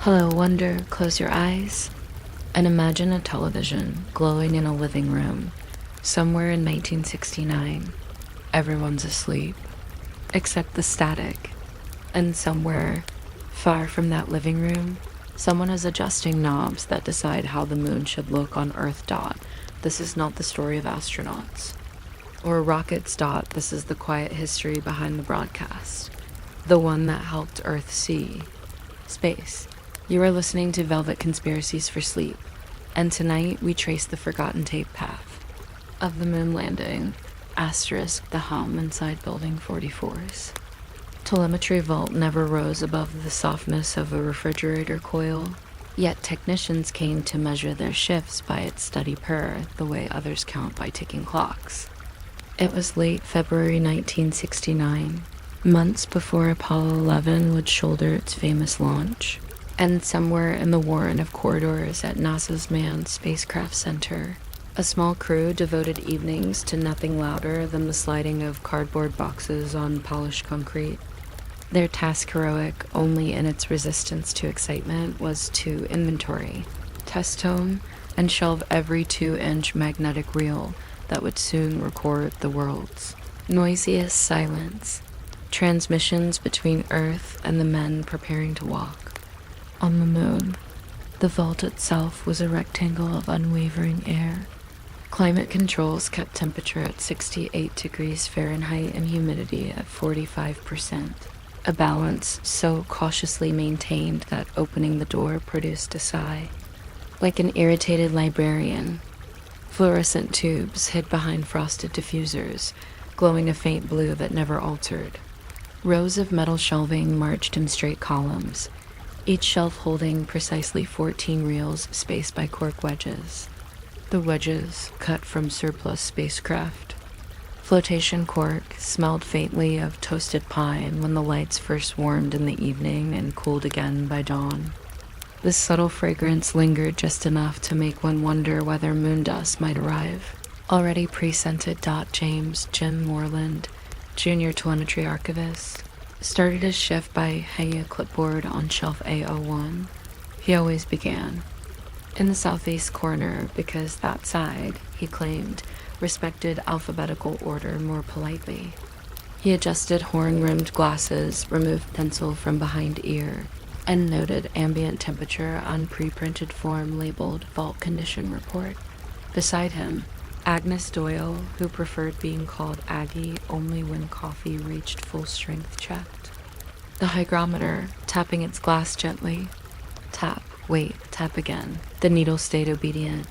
Hello, wonder, close your eyes and imagine a television glowing in a living room somewhere in 1969. Everyone's asleep, except the static. And somewhere, far from that living room, someone is adjusting knobs that decide how the moon should look on Earth. This is not the story of astronauts. Or rockets. This is the quiet history behind the broadcast. The one that helped Earth see space. You are listening to Velvet Conspiracies for Sleep, and tonight we trace the forgotten tape path of the moon landing, asterisk the hum inside Building 44's. Telemetry vault never rose above the softness of a refrigerator coil, yet technicians came to measure their shifts by its steady purr, the way others count by ticking clocks. It was late February 1969, months before Apollo 11 would shoulder its famous launch. And somewhere in the warren of corridors at NASA's Manned Spacecraft Center, a small crew devoted evenings to nothing louder than the sliding of cardboard boxes on polished concrete. Their task, heroic only in its resistance to excitement, was to inventory, test tone, and shelve every 2-inch magnetic reel that would soon record the world's noisiest silence, transmissions between Earth and the men preparing to walk. On the moon, the vault itself was a rectangle of unwavering air. Climate controls kept temperature at 68 degrees Fahrenheit and humidity at 45%, a balance so cautiously maintained that opening the door produced a sigh. Like an irritated librarian, fluorescent tubes hid behind frosted diffusers, glowing a faint blue that never altered. Rows of metal shelving marched in straight columns, each shelf holding precisely 14 reels spaced by cork wedges. The wedges cut from surplus spacecraft. Flotation cork smelled faintly of toasted pine when the lights first warmed in the evening and cooled again by dawn. This subtle fragrance lingered just enough to make one wonder whether moon dust might arrive. Already pre-scented. James Jim Moreland, junior telemetry archivist, started his shift by hanging a clipboard on shelf A01. He always began in the southeast corner because that side, he claimed, respected alphabetical order more politely. He adjusted horn-rimmed glasses, removed pencil from behind ear, and noted ambient temperature on pre-printed form labeled Vault Condition Report. Beside him, Agnes Doyle, who preferred being called Aggie only when coffee reached full strength, checked the hygrometer, tapping its glass gently. Tap, wait, tap again. The needle stayed obedient.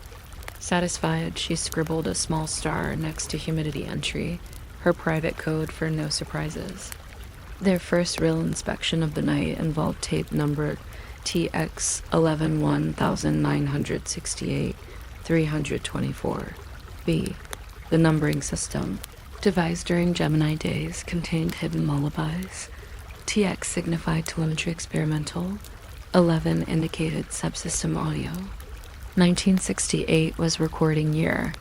Satisfied, she scribbled a small star next to humidity entry, her private code for no surprises. Their first real inspection of the night involved tape numbered TX 11-1968 324. B. The numbering system, devised during Gemini days, contained hidden lullabies. TX signified telemetry experimental. 11 indicated subsystem audio. 1968 was recording year.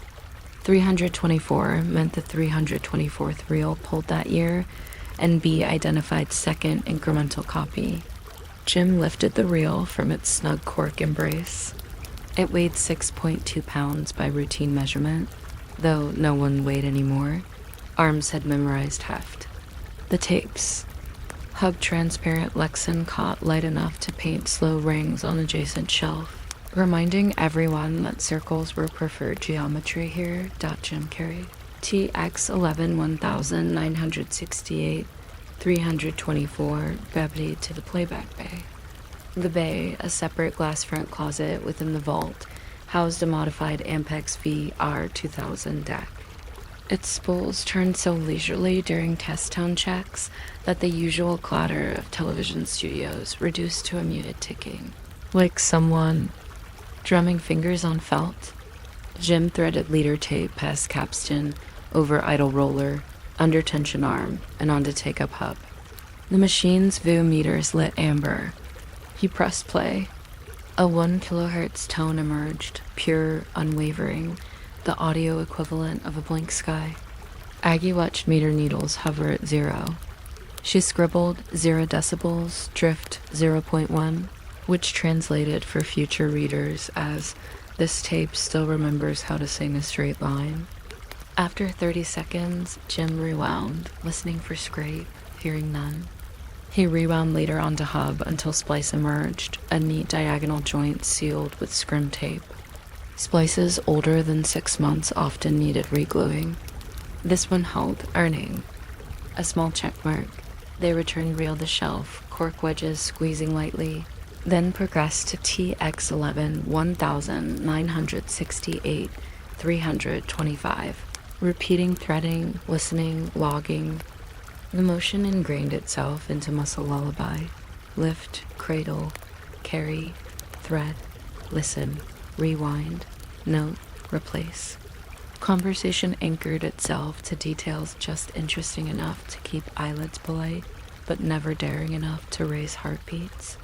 324 meant the 324th reel pulled that year, and B identified second incremental copy. Jim lifted the reel from its snug cork embrace. It weighed 6.2 pounds by routine measurement, though no one weighed anymore. Arms had memorized heft. The tapes. Hub transparent Lexan caught light enough to paint slow rings on adjacent shelf, reminding everyone that circles were preferred geometry here. Jim carried TX 11-1968 324 gravity to the playback bay. The bay, a separate glass front closet within the vault, housed a modified Ampex VR2000 deck. Its spools turned so leisurely during test tone checks that the usual clatter of television studios reduced to a muted ticking. Like someone drumming fingers on felt, Jim threaded leader tape past capstan, over idle roller, under tension arm, and onto take-up hub. The machine's VU meters lit amber. He pressed play. A 1 kilohertz tone emerged, pure, unwavering, the audio equivalent of a blank sky. Aggie watched meter needles hover at 0. She scribbled 0 decibels, drift 0.1. which translated for future readers as "This tape still remembers how to sing a straight line." After 30 seconds, Jim rewound, listening for scrape, hearing none. He rewound later onto hub until splice emerged, a neat diagonal joint sealed with scrim tape. Splices older than 6 months often needed regluing. This one held, earning a small check mark. They returned reel to shelf, cork wedges squeezing lightly, then progressed to TX11 1968 325, repeating threading, listening, logging. The motion ingrained itself into muscle lullaby. Lift, cradle, carry, thread, listen, rewind, note, replace. Conversation anchored itself to details just interesting enough to keep eyelids polite, but never daring enough to raise heartbeats.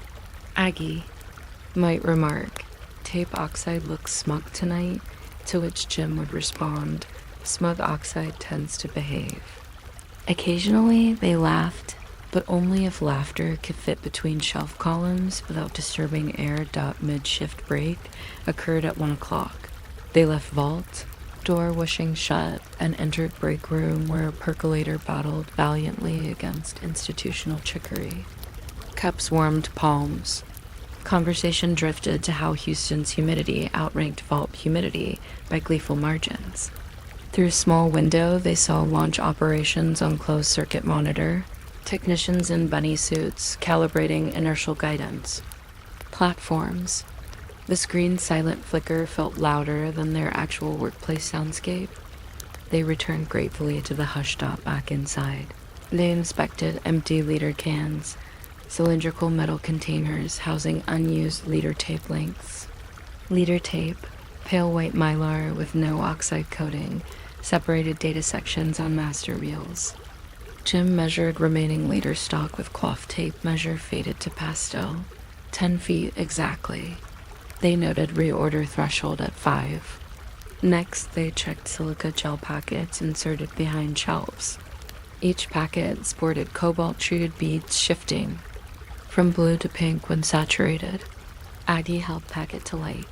Aggie might remark, "Tape oxide looks smug tonight," to which Jim would respond, "Smug oxide tends to behave." Occasionally, they laughed, but only if laughter could fit between shelf columns without disturbing air. Mid-shift break occurred at 1 o'clock. They left vault, door whooshing shut, and entered break room where a percolator battled valiantly against institutional chicory. Cups warmed palms. Conversation drifted to how Houston's humidity outranked vault humidity by gleeful margins. Through a small window, they saw launch operations on closed-circuit monitor, technicians in bunny suits calibrating inertial guidance. Platforms. The screen's silent flicker felt louder than their actual workplace soundscape. They returned gratefully to the hush dot back inside. They inspected empty liter cans, cylindrical metal containers housing unused liter tape lengths. Liter tape, pale white mylar with no oxide coating, separated data sections on master reels. Jim measured remaining liter stock with cloth tape measure faded to pastel. 10 feet exactly. They noted reorder threshold at 5. Next, they checked silica gel packets inserted behind shelves. Each packet sported cobalt-treated beads shifting from blue to pink when saturated. Aggie held packet to light.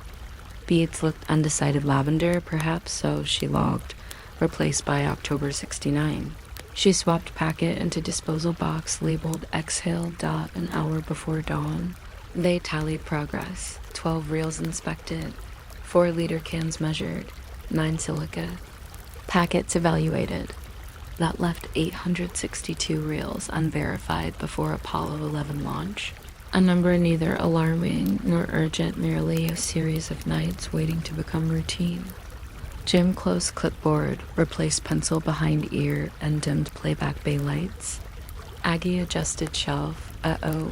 Beads looked undecided lavender, perhaps, so she logged, replaced by October 69. She swapped packet into disposal box labeled exhale. An hour before dawn. They tallied progress. 12 reels inspected, 4 liter cans measured, 9 silica. Packets evaluated. That left 862 reels unverified before Apollo 11 launch. A number neither alarming nor urgent, merely a series of nights waiting to become routine. Jim closed clipboard, replaced pencil behind ear, and dimmed playback bay lights. Aggie adjusted shelf.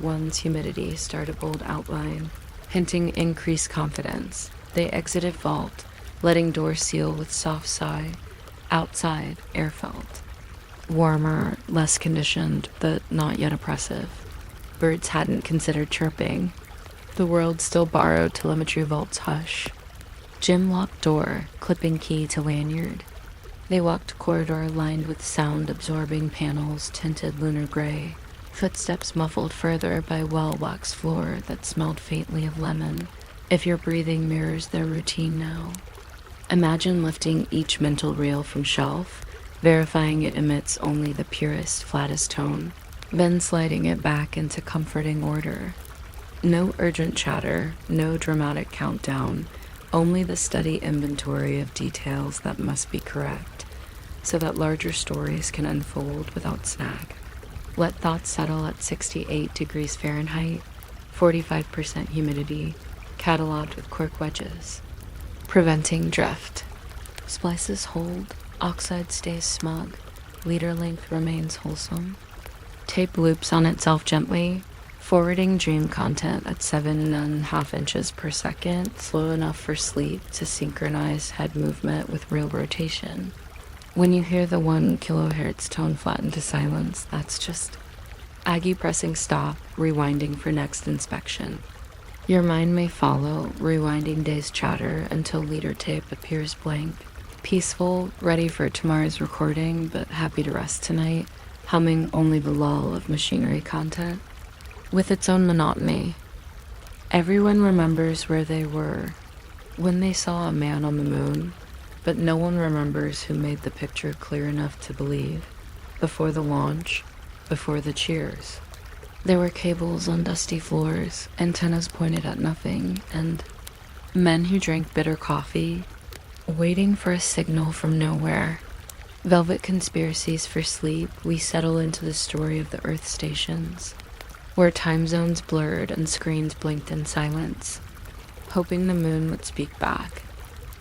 One's humidity started bold outline, hinting increased confidence. They exited vault, letting door seal with soft sigh. Outside, air felt. Warmer, less conditioned, but not yet oppressive. Birds hadn't considered chirping. The world still borrowed telemetry vault's hush. Jim locked door, clipping key to lanyard. They walked corridor lined with sound-absorbing panels tinted lunar gray. Footsteps muffled further by well-waxed floor that smelled faintly of lemon. If your breathing mirrors their routine now. Imagine lifting each mental reel from shelf, verifying it emits only the purest, flattest tone, then sliding it back into comforting order. No urgent chatter, no dramatic countdown, only the steady inventory of details that must be correct, so that larger stories can unfold without snag. Let thoughts settle at 68 degrees Fahrenheit, 45% humidity, cataloged with cork wedges. Preventing drift. Splices hold, oxide stays smug, liter length remains wholesome. Tape loops on itself gently, forwarding dream content at 7.5 inches per second, slow enough for sleep to synchronize head movement with real rotation. When you hear the 1 kilohertz tone flatten to silence, that's just Aggie pressing stop, rewinding for next inspection. Your mind may follow, rewinding day's chatter until liter tape appears blank. Peaceful, ready for tomorrow's recording, but happy to rest tonight, humming only the lull of machinery content. With its own monotony. Everyone remembers where they were when they saw a man on the moon, but no one remembers who made the picture clear enough to believe, before the launch, before the cheers. There were cables on dusty floors, antennas pointed at nothing, and men who drank bitter coffee, waiting for a signal from nowhere. Velvet Conspiracies for Sleep, we settle into the story of the Earth stations, where time zones blurred and screens blinked in silence, hoping the moon would speak back.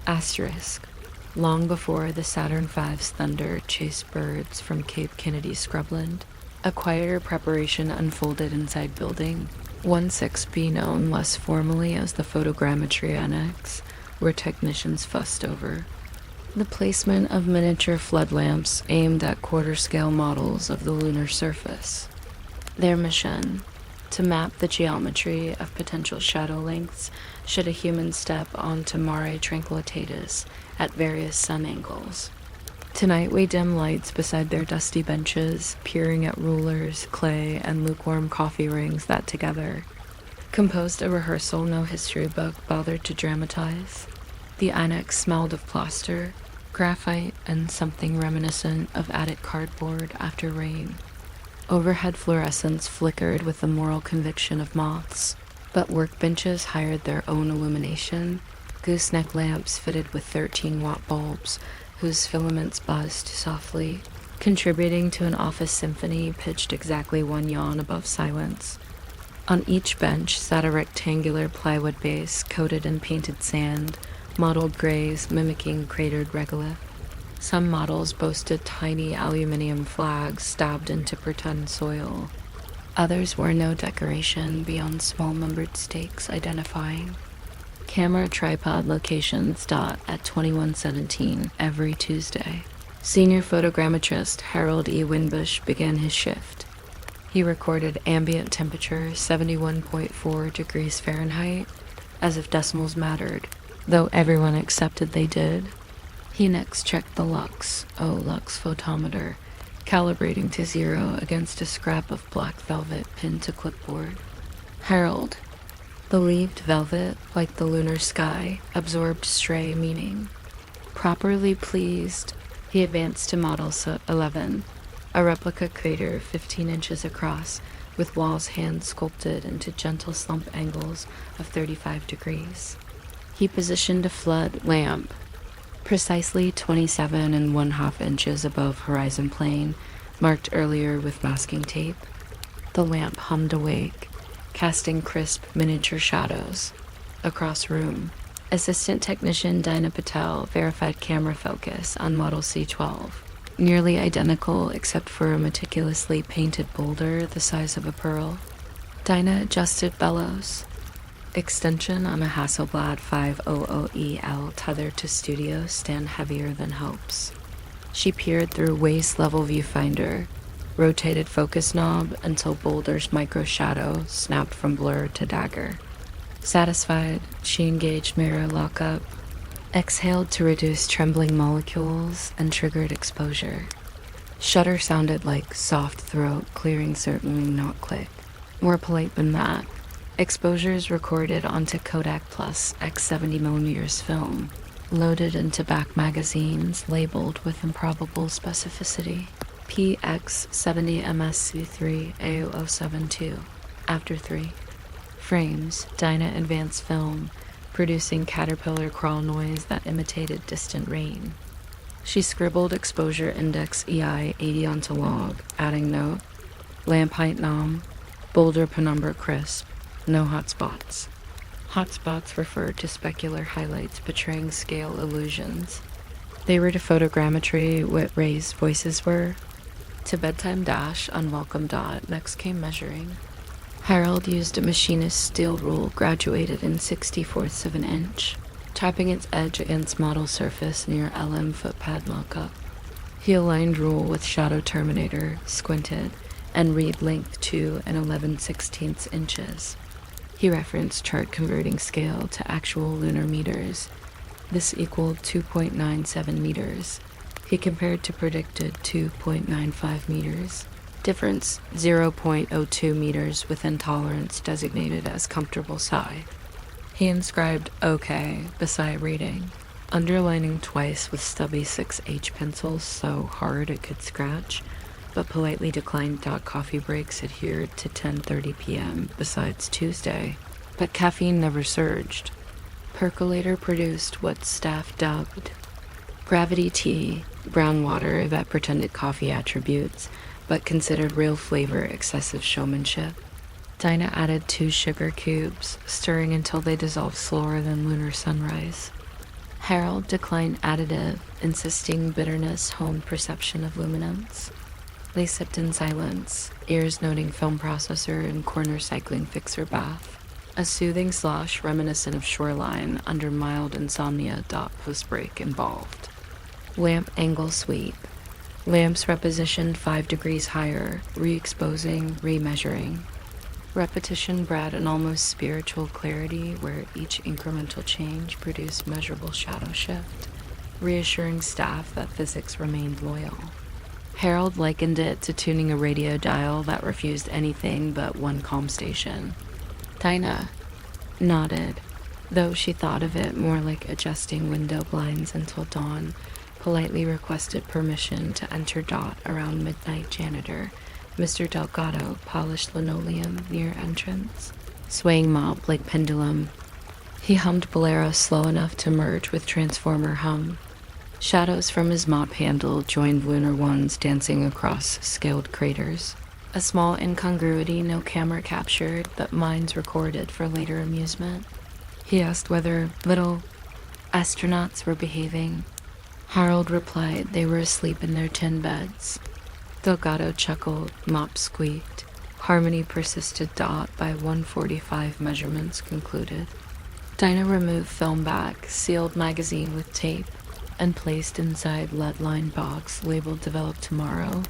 Asterisk. Long before the Saturn V's thunder chased birds from Cape Kennedy scrubland, a quieter preparation unfolded inside building 16B, known less formally as the Photogrammetry Annex, where technicians fussed over the placement of miniature flood lamps aimed at quarter-scale models of the lunar surface. Their mission: to map the geometry of potential shadow lengths should a human step onto mare tranquillitatis at various sun angles. Tonight we dim lights beside their dusty benches, peering at rulers, clay, and lukewarm coffee rings that together composed a rehearsal no history book bothered to dramatize. The annex smelled of plaster, graphite, and something reminiscent of attic cardboard after rain. Overhead fluorescents flickered with the moral conviction of moths, but workbenches hired their own illumination, gooseneck lamps fitted with 13-watt bulbs whose filaments buzzed softly, contributing to an office symphony pitched exactly one yawn above silence. On each bench sat a rectangular plywood base coated in painted sand, mottled grays mimicking cratered regolith. Some models boasted tiny aluminium flags stabbed into pretend soil. Others wore no decoration beyond small numbered stakes identifying camera tripod locations dot at 2117 every Tuesday. Senior photogrammetrist Harold E. Winbush began his shift. He recorded ambient temperature 71.4 degrees Fahrenheit, as if decimals mattered, though everyone accepted they did. He next checked the lux photometer, calibrating to 0 against a scrap of black velvet pinned to clipboard. Harold believed velvet, like the lunar sky, absorbed stray meaning. Properly pleased, he advanced to Model 11, a replica crater 15 inches across, with walls hand-sculpted into gentle slump angles of 35 degrees. He positioned a flood lamp precisely 27½ inches above horizon plane, marked earlier with masking tape. The lamp hummed awake, casting crisp miniature shadows across room. Assistant technician Dinah Patel verified camera focus on Model C12, nearly identical except for a meticulously painted boulder the size of a pearl. Dinah adjusted bellows. Extension on a Hasselblad 500EL tethered to studio stand heavier than hopes. She peered through waist-level viewfinder, rotated focus knob until boulder's micro shadow snapped from blur to dagger. Satisfied, she engaged mirror lockup, exhaled to reduce trembling molecules, and triggered exposure. Shutter sounded like soft throat clearing, certainly not click. More polite than that. Exposures recorded onto Kodak Plus X70mm film, loaded into back magazines labeled with improbable specificity. PX70MSC3A072, after 3. Frames, Dinah advanced film, producing caterpillar crawl noise that imitated distant rain. She scribbled exposure index EI 80 onto log, adding note, lamp height nom, boulder penumbra crisp, no hotspots. Hotspots referred to specular highlights betraying scale illusions. They were to photogrammetry what Ray's voices were. To bedtime dash, unwelcome dot, next came measuring. Harold used a machinist's steel rule graduated in 64ths of an inch, tapping its edge against model surface near LM footpad lockup. He aligned rule with shadow terminator, squinted, and read length 2 and 11/16 inches. He referenced chart converting scale to actual lunar meters. This equaled 2.97 meters. He compared to predicted 2.95 meters. Difference 0.02 meters within tolerance designated as comfortable sigh. He inscribed OK beside reading, underlining twice with stubby 6H pencils so hard it could scratch, but politely declined coffee breaks adhered to 10:30 p.m. besides Tuesday. But caffeine never surged. Percolator produced what staff dubbed gravity tea, brown water that pretended coffee attributes, but considered real flavor excessive showmanship. Dinah added 2 sugar cubes, stirring until they dissolved slower than lunar sunrise. Harold declined additive, insisting bitterness honed perception of luminance. They sipped in silence, ears noting film processor and corner cycling fixer bath. A soothing slosh reminiscent of shoreline under mild insomnia. Post-break involved. Lamp angle sweep. Lamps repositioned 5 degrees higher, re-exposing, remeasuring. Repetition bred an almost spiritual clarity where each incremental change produced measurable shadow shift, reassuring staff that physics remained loyal. Harold likened it to tuning a radio dial that refused anything but one calm station. Dinah nodded, though she thought of it more like adjusting window blinds until dawn, politely requested permission to enter around midnight. Janitor Mr. Delgado polished linoleum near entrance, swaying mop like pendulum. He hummed bolero slow enough to merge with transformer hum. Shadows from his mop handle joined lunar ones dancing across scaled craters. A small incongruity no camera captured, but minds recorded for later amusement. He asked whether little astronauts were behaving. Harold replied they were asleep in their tin beds. Delgado chuckled, mop squeaked. Harmony persisted. By 1:45 measurements concluded. Dinah removed film back, sealed magazine with tape, and placed inside lead-lined box labeled develop tomorrow.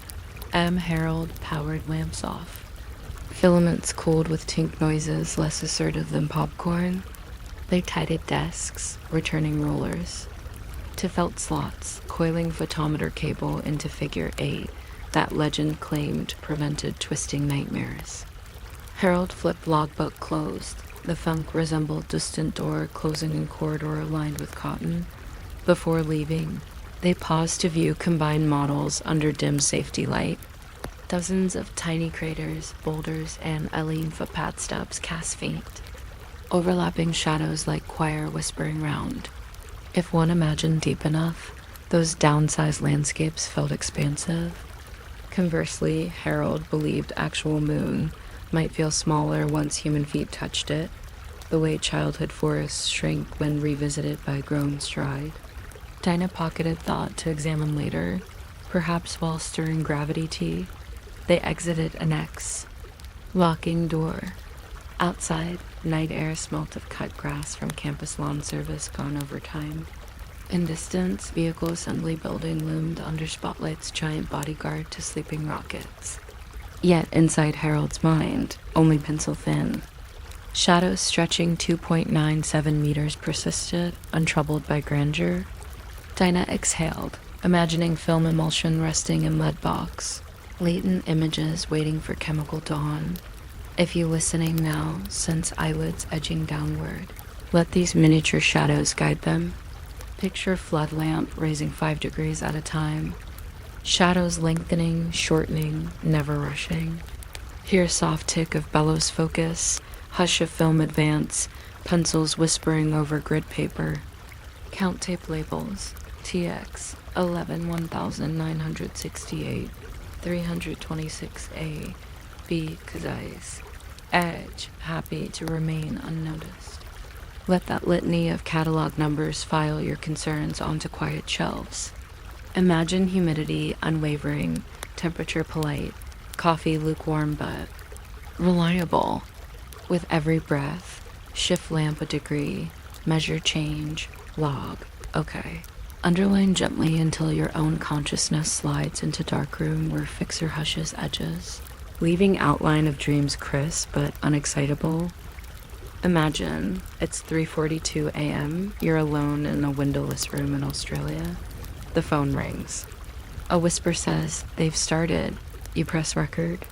M. Harold powered lamps off. Filaments cooled with tink noises less assertive than popcorn. They tidied desks, returning rollers. To felt slots, coiling photometer cable into figure 8 that legend claimed prevented twisting nightmares. Harold flipped logbook closed. The funk resembled distant door closing in corridor lined with cotton. Before leaving, they paused to view combined models under dim safety light. Dozens of tiny craters, boulders, and Eileen footpath stubs cast faint, overlapping shadows like choir whispering round. If one imagined deep enough, those downsized landscapes felt expansive. Conversely, Harold believed actual moon might feel smaller once human feet touched it, the way childhood forests shrink when revisited by grown stride. Dinah pocketed thought to examine later, perhaps while stirring gravity tea. They exited an X, locking door. Outside, night air smelt of cut grass from campus lawn service gone over time. In distance, vehicle assembly building loomed under spotlight's giant bodyguard to sleeping rockets. Yet inside Harold's mind, only pencil thin. Shadows stretching 2.97 meters persisted, untroubled by grandeur. Dinah exhaled, imagining film emulsion resting in lead box, latent images waiting for chemical dawn. If you listening now, sense eyelids edging downward. Let these miniature shadows guide them. Picture flood lamp raising 5 degrees at a time. Shadows lengthening, shortening, never rushing. Hear soft tick of bellows focus, hush of film advance, pencils whispering over grid paper. Count tape labels. TX 11/1968, 326A, B Kazais. Edge, happy to remain unnoticed. Let that litany of catalog numbers file your concerns onto quiet shelves. Imagine humidity unwavering, temperature polite, coffee lukewarm but reliable. With every breath, shift lamp a degree, measure change, log, okay. Underline gently until your own consciousness slides into darkroom where fixer hushes edges, leaving outline of dreams crisp but unexcitable. Imagine it's 3:42 a.m., you're alone in a windowless room in Australia. The phone rings. A whisper says, they've started. You press record,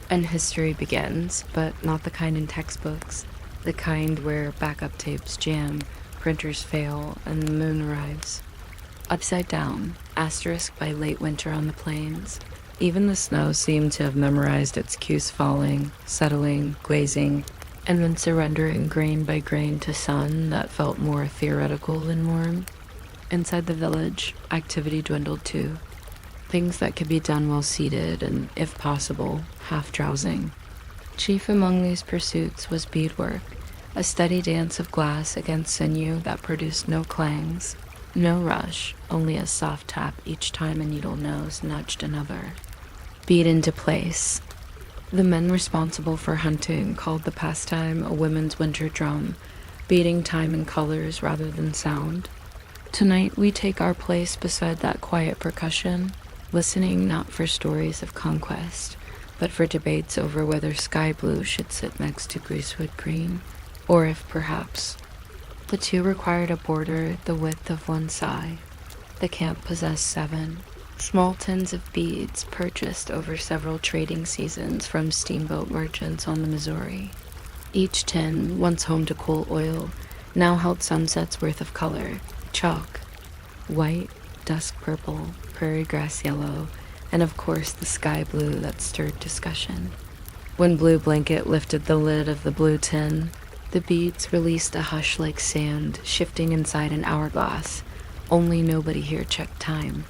and history begins, but not the kind in textbooks. The kind where backup tapes jam, printers fail, and the moon arrives. Upside down, asterisk by late winter on the plains. Even the snow seemed to have memorized its cues: falling, settling, glazing, and then surrendering grain by grain to sun that felt more theoretical than warm. Inside the village, activity dwindled too. Things that could be done while seated and, if possible, half drowsing. Chief among these pursuits was beadwork, a steady dance of glass against sinew that produced no clangs, no rush, only a soft tap each time a needle nose nudged another. Bead into place. The men responsible for hunting called the pastime a women's winter drum, beating time in colors rather than sound. Tonight we take our place beside that quiet percussion, listening not for stories of conquest, but for debates over whether sky blue should sit next to greasewood green, or if perhaps the two required a border the width of one sigh. The camp possessed 7 small tins of beads purchased over several trading seasons from steamboat merchants on the Missouri. Each tin, once home to coal oil, now held sunsets worth of color: chalk, white, dusk purple, prairie grass yellow, and of course the sky blue that stirred discussion. When Blue Blanket lifted the lid of the blue tin, the beads released a hush like sand shifting inside an hourglass. Only nobody here checked time.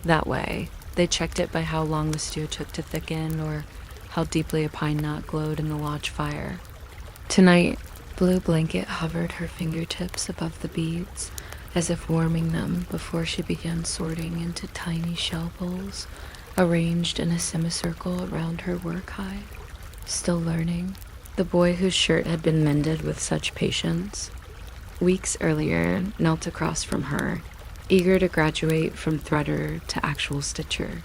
That way, they checked it by how long the stew took to thicken or how deeply a pine knot glowed in the lodge fire. Tonight, Blue Blanket hovered her fingertips above the beads, as if warming them before she began sorting into tiny shell bowls, arranged in a semicircle around her work hive. Still learning, the boy whose shirt had been mended with such patience, weeks earlier knelt across from her, eager to graduate from threader to actual stitcher.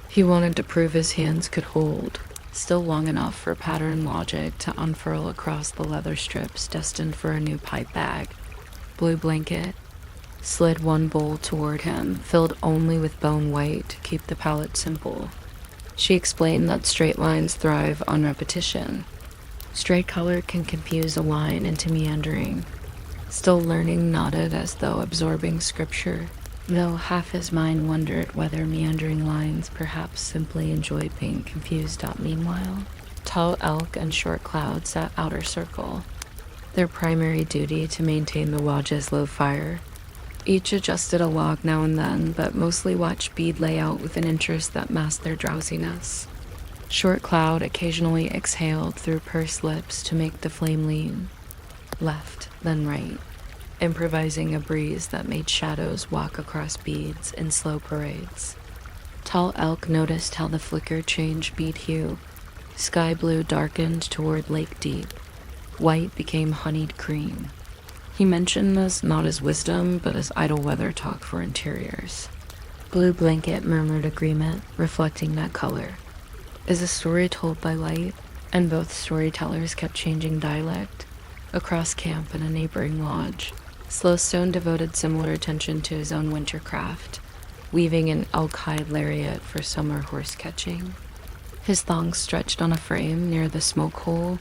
He wanted to prove his hands could hold, still long enough for pattern logic to unfurl across the leather strips destined for a new pipe bag. Blue Blanket slid one bowl toward him, filled only with bone white to keep the palette simple. She explained that straight lines thrive on repetition. Straight color can confuse a line into meandering. Still learning nodded as though absorbing scripture, though half his mind wondered whether meandering lines perhaps simply enjoyed being confused. Meanwhile, Tall Elk and Short Cloud sat outer circle, their primary duty to maintain the lodge's low fire. Each adjusted a log now and then, but mostly watched bead layout with an interest that masked their drowsiness. Short Cloud occasionally exhaled through pursed lips to make the flame lean, left, then right, improvising a breeze that made shadows walk across beads in slow parades. Tall Elk noticed how the flicker changed bead hue. Sky blue darkened toward lake deep. White became honeyed cream. He mentioned this not as wisdom, but as idle weather talk for interiors. Blue Blanket murmured agreement, reflecting that color. Is a story told by light? And both storytellers kept changing dialect. Across camp and a neighboring lodge, Slowstone devoted similar attention to his own winter craft, weaving an elk-hide lariat for summer horse catching. His thongs stretched on a frame near the smoke hole,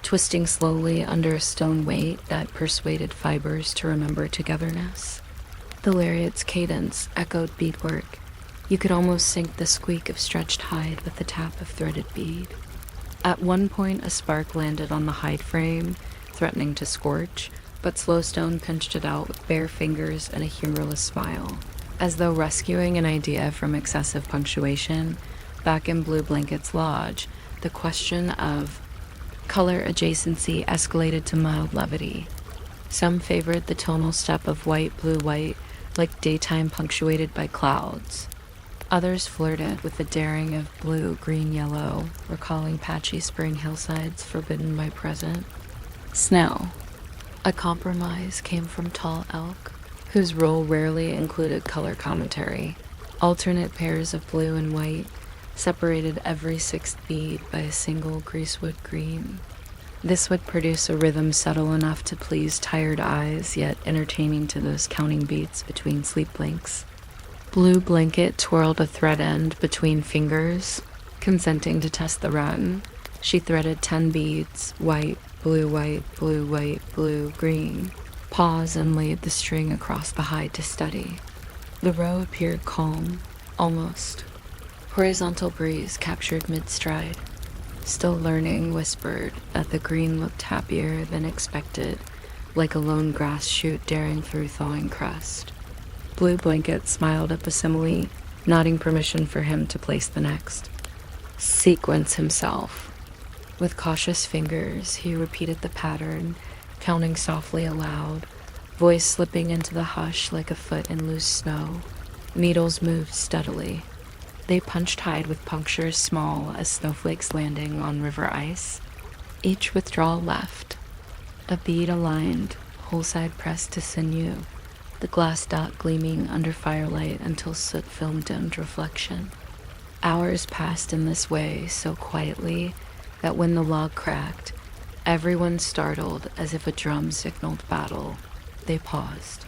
twisting slowly under a stone weight that persuaded fibers to remember togetherness. The lariat's cadence echoed beadwork. You could almost sync the squeak of stretched hide with the tap of threaded bead. At one point, a spark landed on the hide frame, threatening to scorch, but Slowstone pinched it out with bare fingers and a humorless smile. As though rescuing an idea from excessive punctuation, back in Blue Blanket's lodge, the question of color adjacency escalated to mild levity. Some favored the tonal step of white, blue, white, like daytime punctuated by clouds. Others flirted with the daring of blue, green, yellow, recalling patchy spring hillsides forbidden by present. Snow. A compromise came from Tall Elk, whose role rarely included color commentary. Alternate pairs of blue and white, separated every sixth bead by a single greasewood green. This would produce a rhythm subtle enough to please tired eyes, yet entertaining to those counting beats between sleep blinks. Blue Blanket twirled a thread end between fingers, Consenting to test the run, she threaded 10 beads, white, blue, blue, green. Paused and laid the string across the hide to study. The row appeared calm, almost. Horizontal breeze captured mid-stride. Still learning, whispered that the green looked happier than expected, like a lone grass shoot daring through thawing crust. Blue Blanket smiled at the simile, nodding permission for him to place the next. Sequence himself. With cautious fingers, he repeated the pattern, counting softly aloud, voice slipping into the hush like a foot in loose snow. Needles moved steadily. They punched hide with punctures small as snowflakes landing on river ice. Each withdrawal left. A bead aligned, whole side pressed to sinew, the glass dot gleaming under firelight until soot film dimmed reflection. Hours passed in this way so quietly that when the log cracked, everyone startled as if a drum signaled battle. They paused.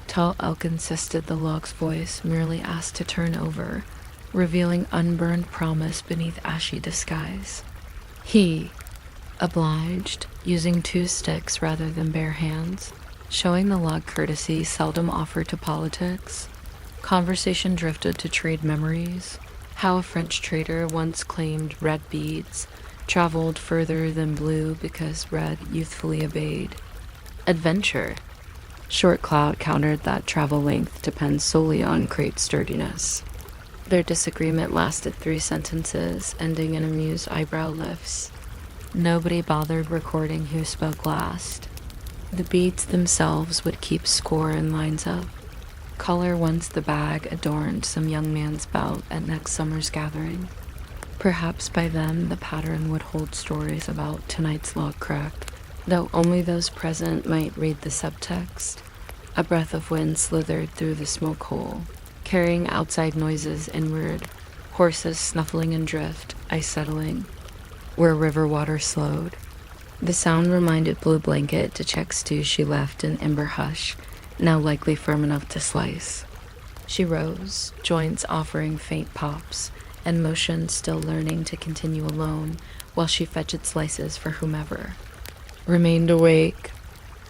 Tall Elk insisted the log's voice merely asked to turn over, revealing unburned promise beneath ashy disguise. He obliged, using 2 sticks rather than bare hands, showing the log courtesy seldom offered to politics. Conversation drifted to trade memories, how a French trader once claimed red beads, traveled further than blue because red youthfully obeyed. Adventure. Short Cloud countered that travel length depends solely on crate sturdiness. Their disagreement lasted 3 sentences, ending in amused eyebrow lifts. Nobody bothered recording who spoke last. The beads themselves would keep score in lines up. Color once the bag adorned some young man's belt at next summer's gathering. Perhaps by then the pattern would hold stories about tonight's log crack, though only those present might read the subtext. A breath of wind slithered through the smoke hole, carrying outside noises inward, horses snuffling in drift, ice settling, where river water slowed. The sound reminded Blue Blanket to check stew she left in ember hush, now likely firm enough to slice. She rose, joints offering faint pops, and motion still learning to continue alone while she fetched slices for whomever. Remained awake.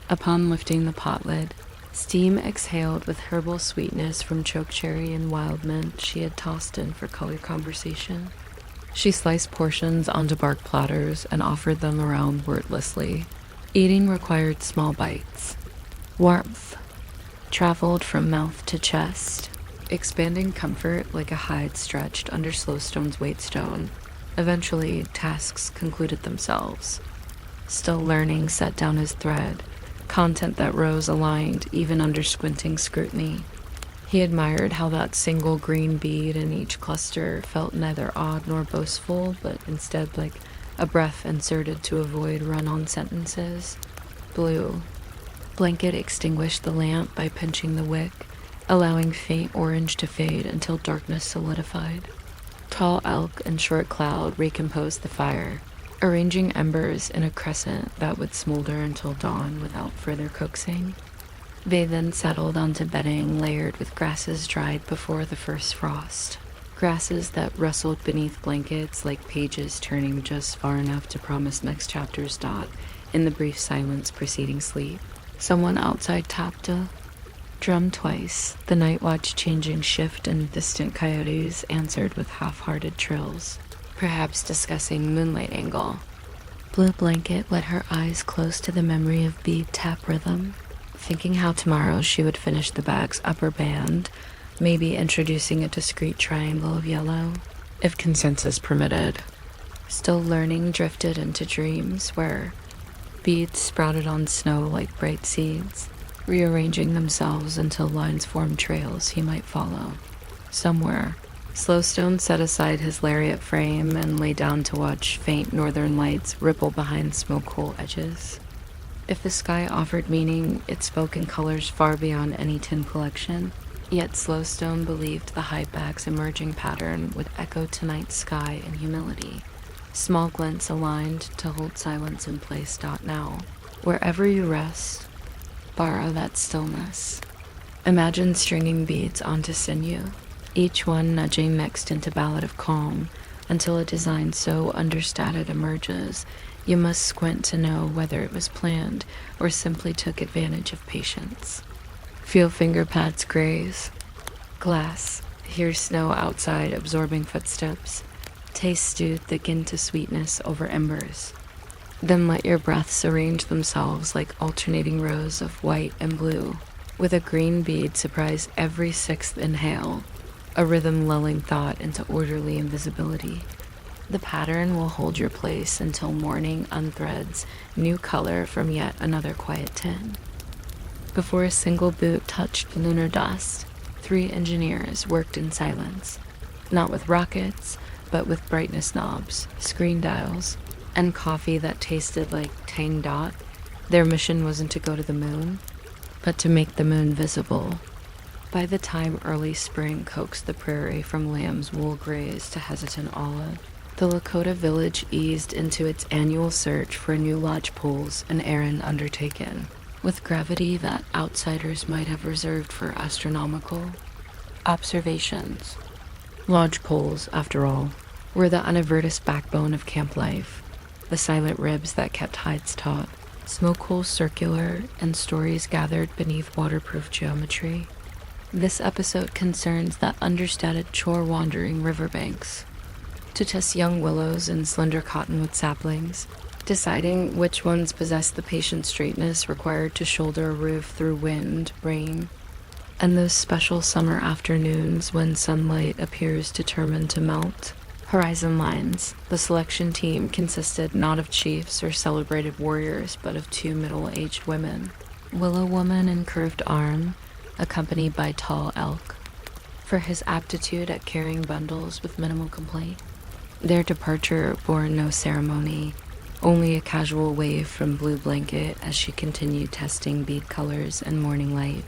Upon lifting the pot lid, steam exhaled with herbal sweetness from chokecherry and wild mint she had tossed in for color conversation. She sliced portions onto bark platters and offered them around wordlessly. Eating required small bites. Warmth traveled from mouth to chest, expanding comfort like a hide stretched under Slowstone's weightstone. Eventually, tasks concluded themselves. Still learning set down his thread, content that rose aligned even under squinting scrutiny. He admired how that single green bead in each cluster felt neither odd nor boastful, but instead like a breath inserted to avoid run-on sentences. Blue Blanket extinguished the lamp by pinching the wick, allowing faint orange to fade until darkness solidified. Tall Elk and Short Cloud recomposed the fire, arranging embers in a crescent that would smolder until dawn without further coaxing. They then settled onto bedding layered with grasses dried before the first frost. Grasses that rustled beneath blankets like pages turning just far enough to promise next chapter's dot in the brief silence preceding sleep. Someone outside tapped a drum twice. The night watch changing shift and distant coyotes answered with half-hearted trills, perhaps discussing moonlight angle. Blue Blanket let her eyes close to the memory of bead tap rhythm, thinking how tomorrow she would finish the bag's upper band, maybe introducing a discrete triangle of yellow, if consensus permitted. Still learning drifted into dreams where beads sprouted on snow like bright seeds, rearranging themselves until lines formed trails he might follow. Somewhere, Slowstone set aside his lariat frame and lay down to watch faint northern lights ripple behind smoke hole edges. If the sky offered meaning, it spoke in colors far beyond any tin collection, yet Slowstone believed the hide bag's emerging pattern would echo tonight's sky in humility. Small glints aligned to hold silence in place. Now, wherever you rest, borrow that stillness. Imagine stringing beads onto sinew, each one nudging next into ballad of calm, until a design so understated emerges, you must squint to know whether it was planned or simply took advantage of patience. Feel finger pads graze. Glass. Hear snow outside absorbing footsteps. Taste stew thicken to sweetness over embers. Then let your breaths arrange themselves like alternating rows of white and blue, with a green bead surprise every sixth inhale, a rhythm lulling thought into orderly invisibility. The pattern will hold your place until morning unthreads new color from yet another quiet tin. Before a single boot touched lunar dust, 3 engineers worked in silence, not with rockets, but with brightness knobs, screen dials, and coffee that tasted like Tang Dot. Their mission wasn't to go to the moon, but to make the moon visible. By the time early spring coaxed the prairie from lamb's wool grays to hesitant olive, the Lakota village eased into its annual search for new lodge poles, an errand undertaken with gravity that outsiders might have reserved for astronomical observations. Lodge poles, after all, were the unadvertised backbone of camp life, the silent ribs that kept hides taut, smoke holes circular, and stories gathered beneath waterproof geometry. This episode concerns that understated chore-wandering riverbanks. To test young willows and slender cottonwood saplings, deciding which ones possess the patient straightness required to shoulder a roof through wind, rain, and those special summer afternoons when sunlight appears determined to melt. Horizon lines. The selection team consisted not of chiefs or celebrated warriors, but of 2 middle-aged women. Willow Woman and Curved Arm, accompanied by Tall Elk, for his aptitude at carrying bundles with minimal complaint. Their departure bore no ceremony, only a casual wave from Blue Blanket as she continued testing bead colors and morning light.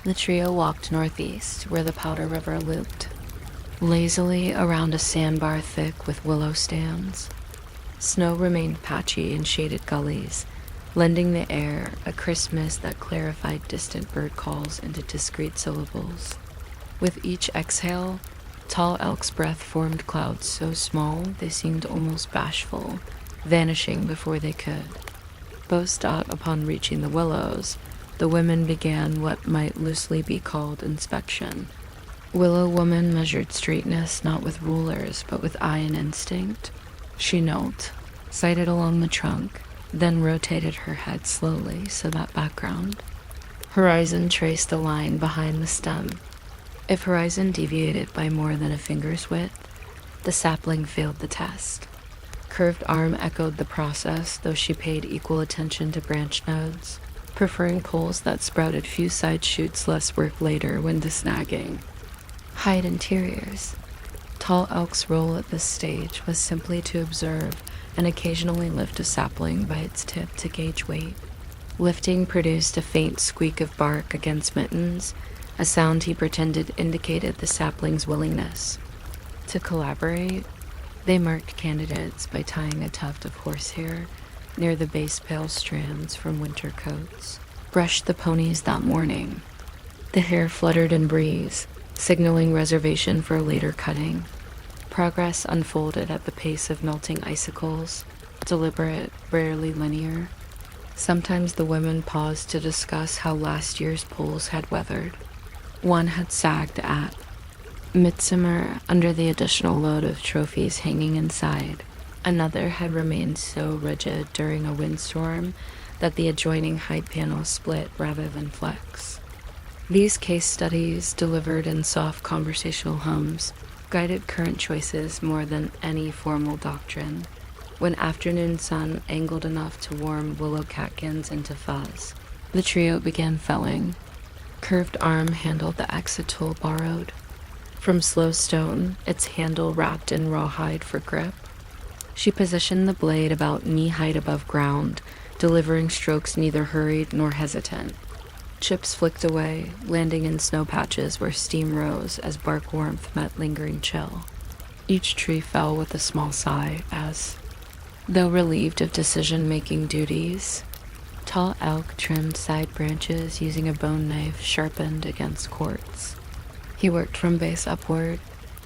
The trio walked northeast, where the Powder River looped, lazily around a sandbar thick with willow stands. Snow remained patchy in shaded gullies, lending the air a crisp mist that clarified distant bird calls into discrete syllables. With each exhale, Tall Elk's breath formed clouds so small they seemed almost bashful, vanishing before they could. Boast out upon reaching the willows, the women began what might loosely be called inspection. Willow Woman measured straightness not with rulers, but with eye and instinct. She knelt, sighted along the trunk, then rotated her head slowly so that background. Horizon traced a line behind the stem. If Horizon deviated by more than a finger's width, the sapling failed the test. Curved Arm echoed the process, though she paid equal attention to branch nodes, preferring poles that sprouted few side shoots less work later when desnagging. Hide interiors. Tall Elk's role at this stage was simply to observe and occasionally lift a sapling by its tip to gauge weight. Lifting produced a faint squeak of bark against mittens, a sound he pretended indicated the sapling's willingness. To collaborate, they marked candidates by tying a tuft of horsehair near the base pale strands from winter coats. Brushed the ponies that morning. The hair fluttered in breeze, signaling reservation for later cutting. Progress unfolded at the pace of melting icicles, deliberate, rarely linear. Sometimes the women paused to discuss how last year's poles had weathered. One had sagged at midsummer under the additional load of trophies hanging inside. Another had remained so rigid during a windstorm that the adjoining hide panel split rather than flex. These case studies, delivered in soft conversational hums, guided current choices more than any formal doctrine. When afternoon sun angled enough to warm willow catkins into fuzz, the trio began felling. Curved Arm handled the exit tool borrowed from Slow Stone, its handle wrapped in rawhide for grip. She positioned the blade about knee-height above ground, delivering strokes neither hurried nor hesitant. Chips flicked away, landing in snow patches where steam rose as bark warmth met lingering chill. Each tree fell with a small sigh as, though relieved of decision-making duties, Tall Elk trimmed side branches using a bone knife sharpened against quartz. He worked from base upward,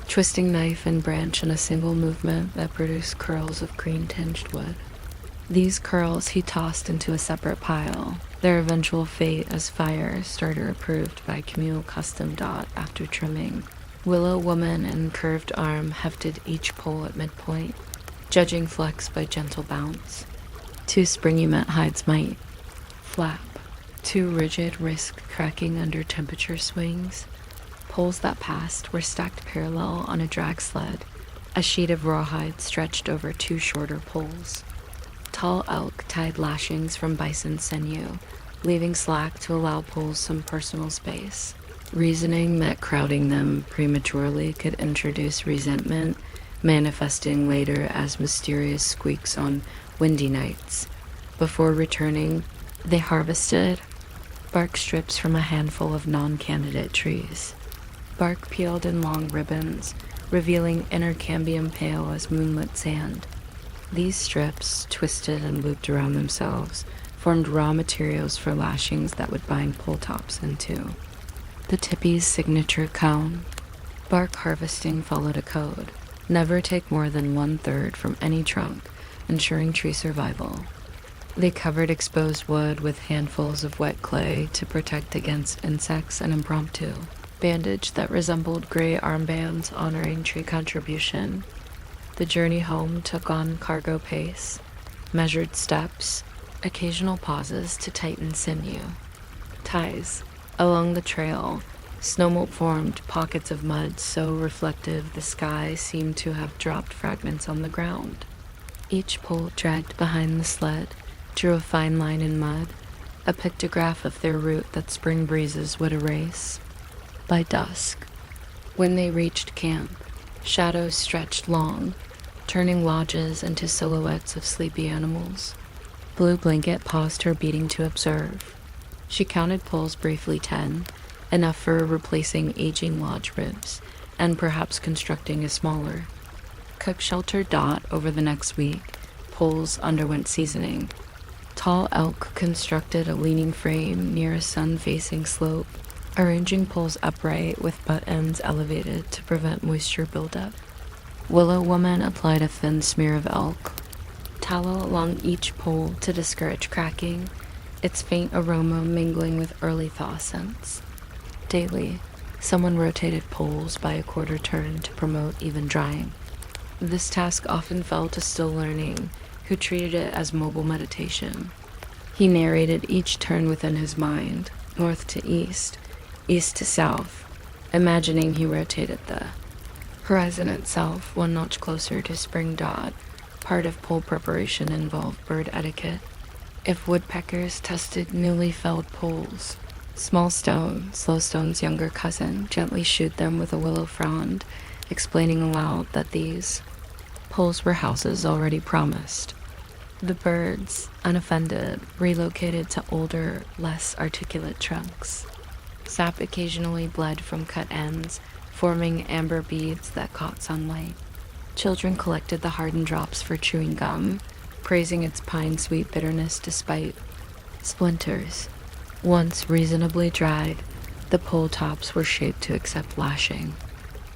twisting knife and branch in a single movement that produced curls of green-tinged wood. These curls he tossed into a separate pile, their eventual fate as fire starter approved by Camille Custom Dot after trimming. Willow woman and curved arm hefted each pole at midpoint, judging flex by gentle bounce. Too springy met hides might. Flap. Too rigid risk cracking under temperature swings. Poles that passed were stacked parallel on a drag sled, a sheet of rawhide stretched over two shorter poles. Tall elk tied lashings from bison sinew, leaving slack to allow poles some personal space. Reasoning that crowding them prematurely could introduce resentment, manifesting later as mysterious squeaks on windy nights. Before returning, they harvested bark strips from a handful of non-candidate trees. Bark peeled in long ribbons, revealing inner cambium pale as moonlit sand. These strips, twisted and looped around themselves, formed raw materials for lashings that would bind pole tops into. The tippy's signature cone. Bark harvesting followed a code. Never take more than 1/3 from any trunk, ensuring tree survival. They covered exposed wood with handfuls of wet clay to protect against insects and impromptu. Bandage that resembled gray armbands honoring tree contribution. The journey home took on cargo pace, measured steps, occasional pauses to tighten sinew. Ties. Along the trail, snowmelt formed pockets of mud so reflective the sky seemed to have dropped fragments on the ground. Each pole dragged behind the sled drew a fine line in mud, a pictograph of their route that spring breezes would erase. By dusk, when they reached camp, shadows stretched long, turning lodges into silhouettes of sleepy animals. Blue Blanket paused her beating to observe. She counted poles briefly 10, enough for replacing aging lodge ribs, and perhaps constructing a smaller. Cook sheltered Dot over the next week. Poles underwent seasoning. Tall elk constructed a leaning frame near a sun-facing slope, arranging poles upright with butt ends elevated to prevent moisture buildup. Willow woman applied a thin smear of elk tallow along each pole to discourage cracking, its faint aroma mingling with early thaw scents. Daily, someone rotated poles by a quarter turn to promote even drying. This task often fell to Still Learning, who treated it as mobile meditation. He narrated each turn within his mind, north to east, east to south, imagining he rotated the horizon itself one notch closer to spring dawn. Part of pole preparation involved bird etiquette. If woodpeckers tested newly felled poles, Small Stone, Slowstone's younger cousin, gently shooed them with a willow frond, explaining aloud that these poles were houses already promised. The birds, unoffended, relocated to older, less articulate trunks. Sap occasionally bled from cut ends, forming amber beads that caught sunlight. Children collected the hardened drops for chewing gum, praising its pine-sweet bitterness despite splinters. Once reasonably dried, the pole tops were shaped to accept lashing.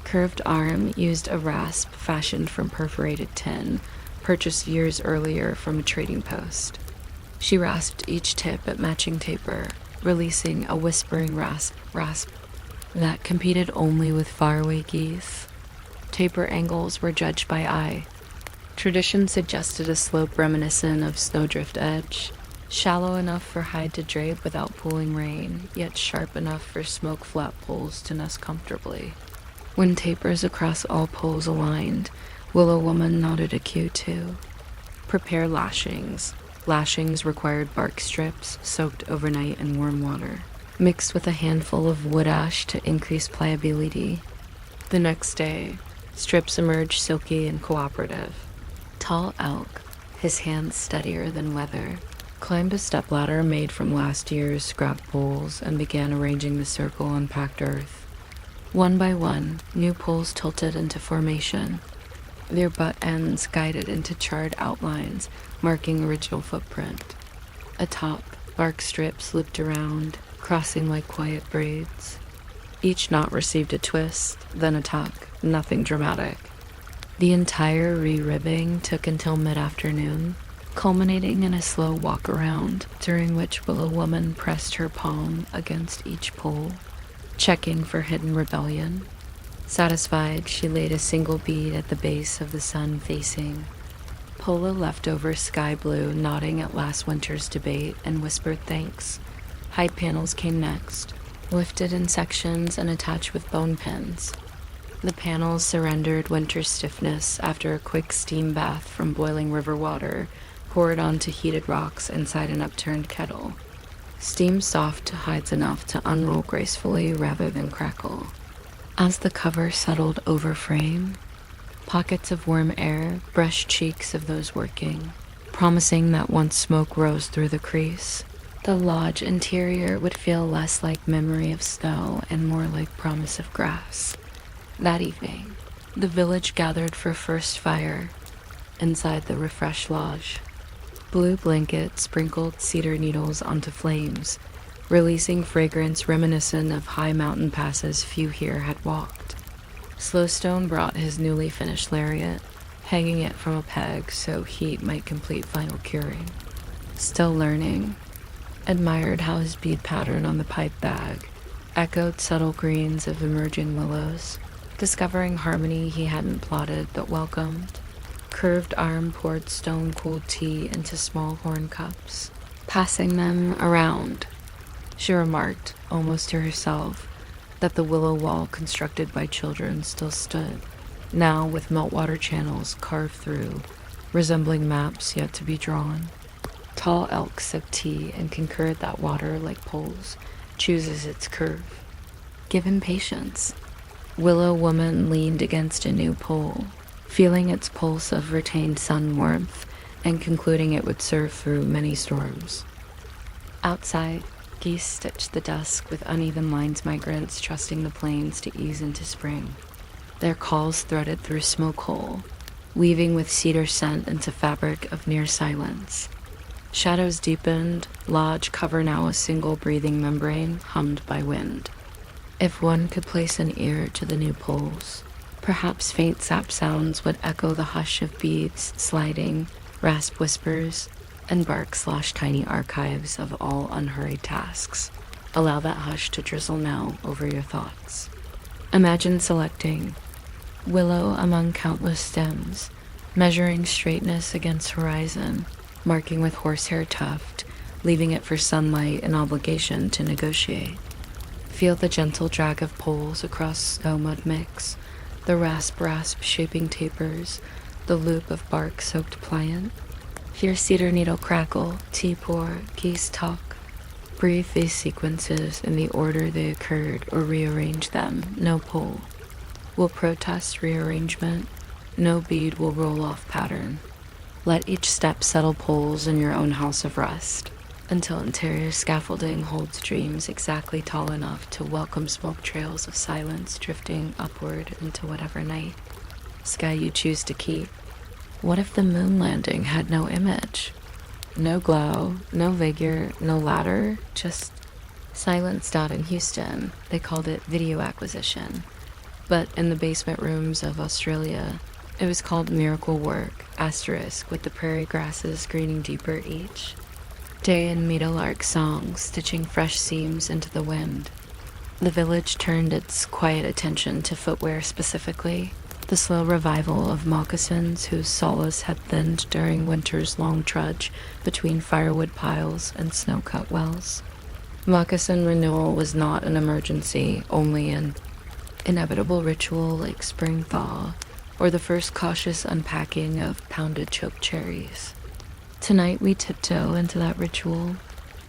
Curved Arm used a rasp fashioned from perforated tin, purchased years earlier from a trading post. She rasped each tip at matching taper, releasing a whispering rasp that competed only with faraway geese. Taper angles were judged by eye. Tradition suggested a slope reminiscent of Snowdrift Edge, shallow enough for hide to drape without pooling rain, yet sharp enough for smoke flat poles to nest comfortably. When tapers across all poles aligned, Willow Woman nodded a cue too. Prepare lashings. Lashings required bark strips soaked overnight in warm water, mixed with a handful of wood ash to increase pliability. The next day, strips emerged silky and cooperative. Tall Elk, his hands steadier than weather, climbed a stepladder made from last year's scrap poles and began arranging the circle on packed earth. One by one, new poles tilted into formation, their butt ends guided into charred outlines marking original footprint. Atop, bark strips looped around, crossing like quiet braids. Each knot received a twist, then a tuck. nothing dramatic. The entire re-ribbing took until mid-afternoon, culminating in a slow walk around, during which Willow Woman pressed her palm against each pole, checking for hidden rebellion. Satisfied, she laid a single bead at the base of the sun-facing Polo leftover sky blue, nodding at last winter's debate, and whispered thanks. Hide panels came next, lifted in sections and attached with bone pins. The panels surrendered winter stiffness after a quick steam bath from boiling river water poured onto heated rocks inside an upturned kettle. Steam soft to hides enough to unroll gracefully rather than crackle. As the cover settled over frame, pockets of warm air brushed cheeks of those working, promising that once smoke rose through the crease, the lodge interior would feel less like memory of snow and more like promise of grass. That evening, the village gathered for first fire inside the refreshed lodge. Blue blankets sprinkled cedar needles onto flames, releasing fragrance reminiscent of high mountain passes few here had walked. Slowstone brought his newly finished lariat, hanging it from a peg so heat might complete final curing. Still learning, admired how his bead pattern on the pipe bag echoed subtle greens of emerging willows, discovering harmony he hadn't plotted but welcomed. Curved arm poured stone-cooled tea into small horn cups, passing them around. She remarked, almost to herself, that the willow wall constructed by children still stood, now with meltwater channels carved through, resembling maps yet to be drawn. Tall elk sipped tea and concurred that water, like poles, chooses its curve. Given patience, Willow Woman leaned against a new pole, feeling its pulse of retained sun warmth and concluding it would serve through many storms. Outside, geese stitched the dusk with uneven lines, migrants trusting the plains to ease into spring. Their calls threaded through smoke hole, weaving with cedar scent into fabric of near silence. Shadows deepened, lodge cover now a single breathing membrane hummed by wind. If one could place an ear to the new poles, perhaps faint sap sounds would echo the hush of beads sliding, rasp whispers, and bark/tiny archives of all unhurried tasks. Allow that hush to drizzle now over your thoughts. Imagine selecting willow among countless stems, measuring straightness against horizon, marking with horsehair tuft, leaving it for sunlight and obligation to negotiate. Feel the gentle drag of poles across snow-mud mix, the rasp shaping tapers, the loop of bark soaked pliant. Hear cedar needle crackle, tea pour, geese talk. Breathe these sequences in the order they occurred or rearrange them, no pole will protest rearrangement, no bead will roll off pattern. Let each step settle poles in your own house of rest, until interior scaffolding holds dreams exactly tall enough to welcome smoke trails of silence drifting upward into whatever night sky you choose to keep. What if the moon landing had no image? No glow, no vigor, no ladder, just silence. In Houston, they called it video acquisition. But in the basement rooms of Australia, it was called miracle work, *, with the prairie grasses greening deeper each day in meadowlark song, stitching fresh seams into the wind. The village turned its quiet attention to footwear specifically, the slow revival of moccasins whose soles had thinned during winter's long trudge between firewood piles and snow-cut wells. Moccasin renewal was not an emergency, only an inevitable ritual like spring thaw, or the first cautious unpacking of pounded choke cherries. Tonight we tiptoe into that ritual,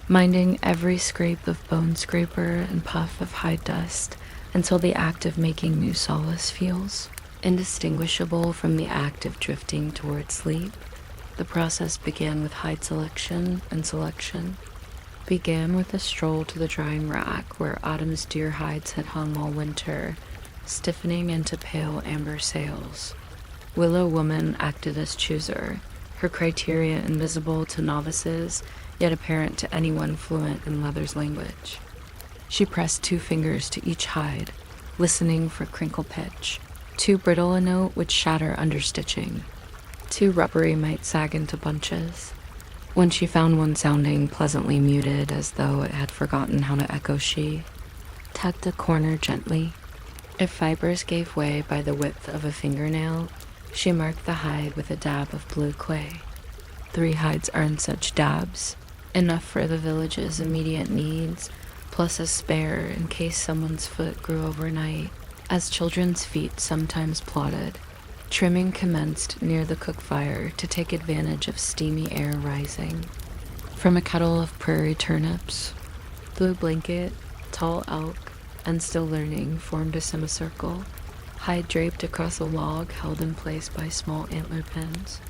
minding every scrape of bone scraper and puff of hide dust until the act of making new solace feels indistinguishable from the act of drifting toward sleep. The process began with hide selection, and selection began with a stroll to the drying rack where autumn's deer hides had hung all winter, stiffening into pale amber sails. Willow Woman acted as chooser, her criteria invisible to novices, yet apparent to anyone fluent in leather's language. She pressed 2 fingers to each hide, listening for crinkle pitch, Too brittle a note would shatter under stitching. Too rubbery might sag into bunches. When she found one sounding pleasantly muted as though it had forgotten how to echo, she tugged a corner gently. If fibers gave way by the width of a fingernail, she marked the hide with a dab of blue clay. 3 hides earned such dabs, enough for the village's immediate needs, plus a spare in case someone's foot grew overnight, as children's feet sometimes plodded. Trimming commenced near the cook fire to take advantage of steamy air rising. From a kettle of prairie turnips, Blue Blanket, Tall Elk, and Still Learning formed a semicircle, hide draped across a log held in place by small antler pins.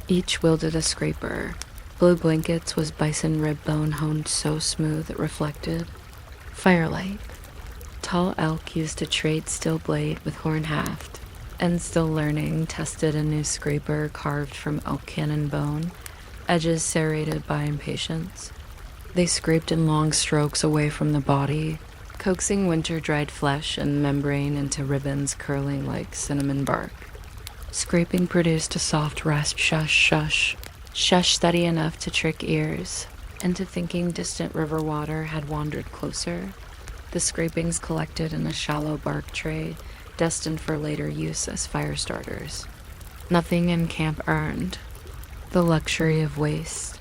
Each wielded a scraper. Blue Blanket's was bison rib bone honed so smooth it reflected firelight. Tall Elk used a trade steel blade with horn haft, and Still Learning tested a new scraper carved from elk cannon bone, edges serrated by impatience. They scraped in long strokes away from the body, coaxing winter-dried flesh and membrane into ribbons curling like cinnamon bark. Scraping produced a soft rasp shush steady enough to trick ears into thinking distant river water had wandered closer. The scrapings collected in a shallow bark tray, destined for later use as fire starters. Nothing in camp earned the luxury of waste.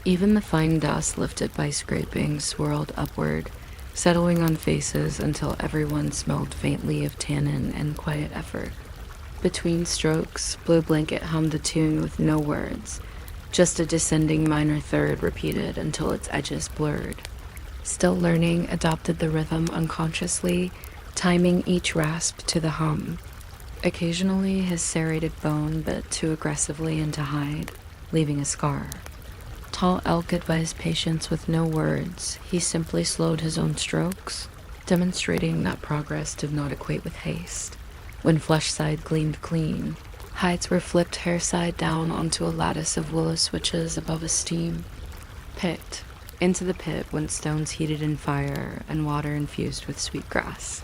Even the fine dust lifted by scraping swirled upward, settling on faces until everyone smelled faintly of tannin and quiet effort. Between strokes, Blue Blanket hummed a tune with no words, just a descending minor third repeated until its edges blurred. Still Learning adopted the rhythm unconsciously, timing each rasp to the hum. Occasionally, his serrated bone bit too aggressively into hide, leaving a scar. Tall Elk advised patience with no words. He simply slowed his own strokes, demonstrating that progress did not equate with haste. When flesh side gleamed clean, hides were flipped hair side down onto a lattice of willow switches above a steam pit. Into the pit went stones heated in fire and water infused with sweetgrass.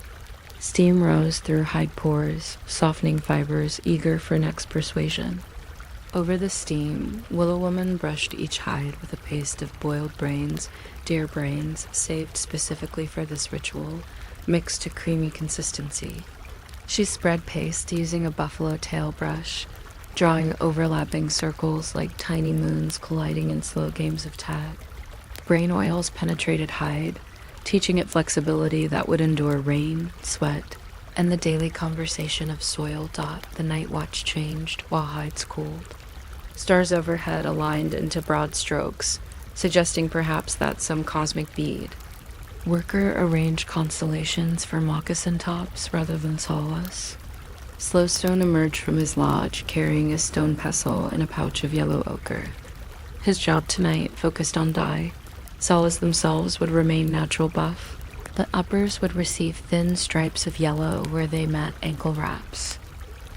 Steam rose through hide pores, softening fibers eager for next persuasion. Over the steam, Willow Woman brushed each hide with a paste of boiled brains, deer brains, saved specifically for this ritual, mixed to creamy consistency. She spread paste using a buffalo tail brush, drawing overlapping circles like tiny moons colliding in slow games of tag. Brain oils penetrated hide, teaching it flexibility that would endure rain, sweat, and the daily conversation of soil. The night watch changed while hides cooled. Stars overhead aligned into broad strokes, suggesting perhaps that some cosmic bead. Worker arranged constellations for moccasin tops rather than solace. Slowstone emerged from his lodge carrying a stone pestle and a pouch of yellow ochre. His job tonight focused on dye. Solas themselves would remain natural buff, but uppers would receive thin stripes of yellow where they met ankle wraps.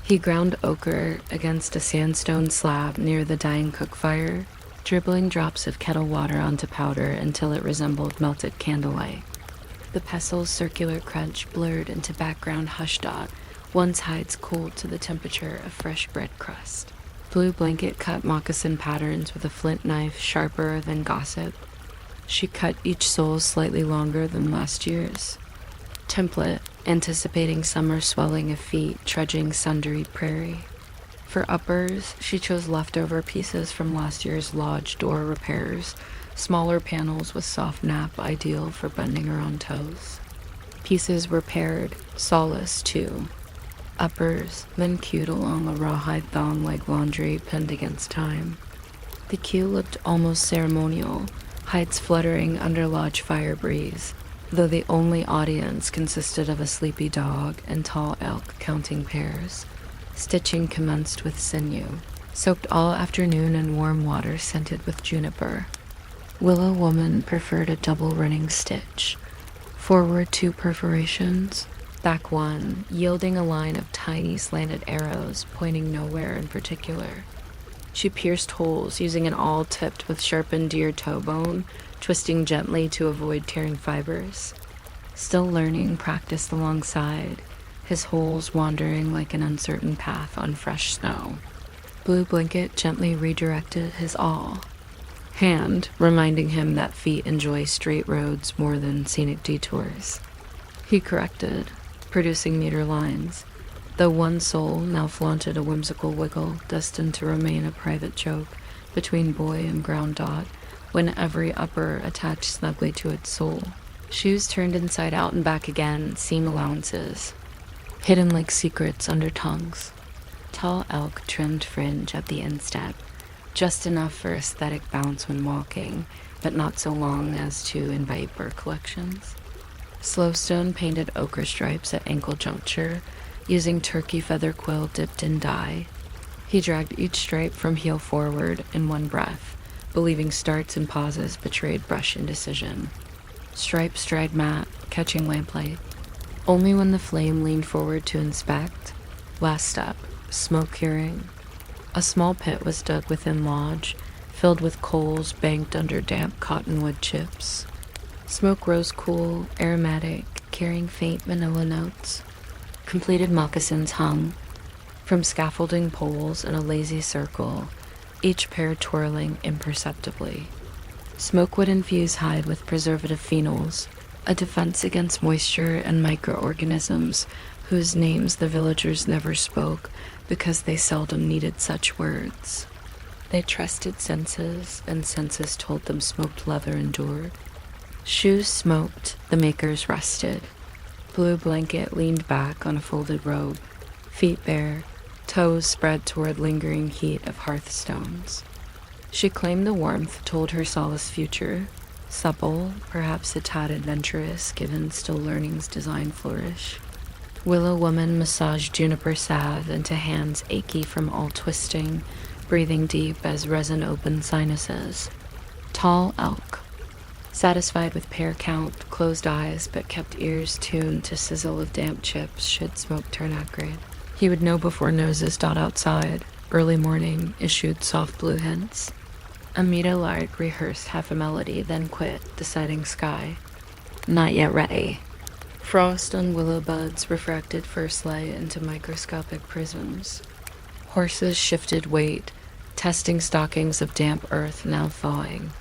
He ground ochre against a sandstone slab near the dying cook fire, dribbling drops of kettle water onto powder until it resembled melted candlelight. The pestle's circular crunch blurred into background hush dot once hides cooled to the temperature of fresh bread crust. Blue Blanket cut moccasin patterns with a flint knife sharper than gossip. She cut each sole slightly longer than last year's. Template, anticipating summer swelling of feet trudging sundry prairie. For uppers, she chose leftover pieces from last year's lodge door repairs, smaller panels with soft nap ideal for bending her own toes. Pieces were paired, Solace too. Uppers, then queued along a rawhide thong like laundry pinned against time. The queue looked almost ceremonial, hides fluttering under lodge fire breeze, though the only audience consisted of a sleepy dog and Tall Elk counting pairs. Stitching commenced with sinew, soaked all afternoon in warm water scented with juniper. Willow Woman preferred a double running stitch. Forward 2 perforations, back 1, yielding a line of tiny slanted arrows pointing nowhere in particular. She pierced holes using an awl tipped with sharpened deer toe bone, twisting gently to avoid tearing fibers. Still Learning practiced alongside, his holes wandering like an uncertain path on fresh snow. Blue Blanket gently redirected his awe, hand reminding him that feet enjoy straight roads more than scenic detours. He corrected, producing meter lines, though one soul now flaunted a whimsical wiggle destined to remain a private joke between boy and ground dot when every upper attached snugly to its sole. Shoes turned inside out and back again, seam allowances, hidden like secrets under tongues. Tall elk trimmed fringe at the instep, just enough for aesthetic bounce when walking, but not so long as to invite bird collections. Slowstone painted ochre stripes at ankle juncture, using turkey feather quill dipped in dye. He dragged each stripe from heel forward in one breath, believing starts and pauses betrayed brush indecision. Stripes dried matte, catching lamplight. Only when the flame leaned forward to inspect. Last step, smoke curing. A small pit was dug within lodge, filled with coals banked under damp cottonwood chips. Smoke rose cool, aromatic, carrying faint vanilla notes. Completed moccasins hung from scaffolding poles in a lazy circle, each pair twirling imperceptibly. Smoke would infuse hide with preservative phenols, a defense against moisture and microorganisms whose names the villagers never spoke because they seldom needed such words. They trusted senses, and senses told them smoked leather endured. Shoes smoked, the makers rested. Blue Blanket leaned back on a folded robe, feet bare, toes spread toward lingering heat of hearthstones. She claimed the warmth told her solace future, supple, perhaps a tad adventurous given still learning's design flourish. Willow woman massaged juniper salve into hands achy from all twisting, breathing deep as resin opened sinuses. Tall elk, satisfied with pair count, closed eyes but kept ears tuned to sizzle of damp chips should smoke turn acrid. He would know before noses dot outside. Early morning issued soft blue hints. Amita Lark rehearsed half a melody, then quit, deciding sky. Not yet ready. Frost on willow buds refracted first light into microscopic prisms. Horses shifted weight, testing stockings of damp earth now thawing.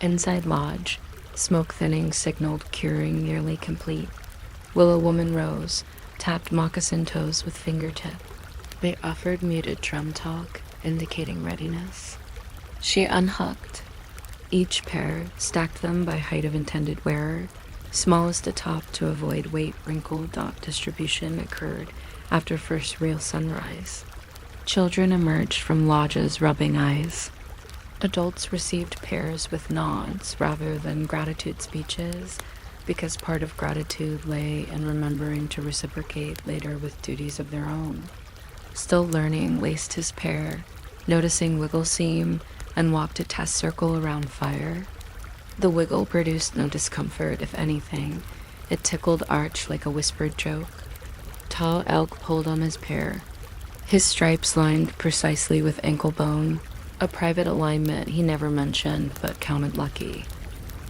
Inside lodge, smoke thinning signaled curing nearly complete. Willow woman rose, tapped moccasin toes with fingertip. They offered muted drum talk, indicating readiness. She unhooked. Each pair stacked them by height of intended wearer, smallest atop to avoid weight wrinkle dot distribution occurred after first real sunrise. Children emerged from lodges rubbing eyes. Adults received pairs with nods rather than gratitude speeches, because part of gratitude lay in remembering to reciprocate later with duties of their own. Still learning laced his pair, noticing wiggle seam, and walked a test circle around fire. The wiggle produced no discomfort, if anything. It tickled Arch like a whispered joke. Tall elk pulled on his pair, his stripes lined precisely with ankle bone, a private alignment he never mentioned but counted lucky.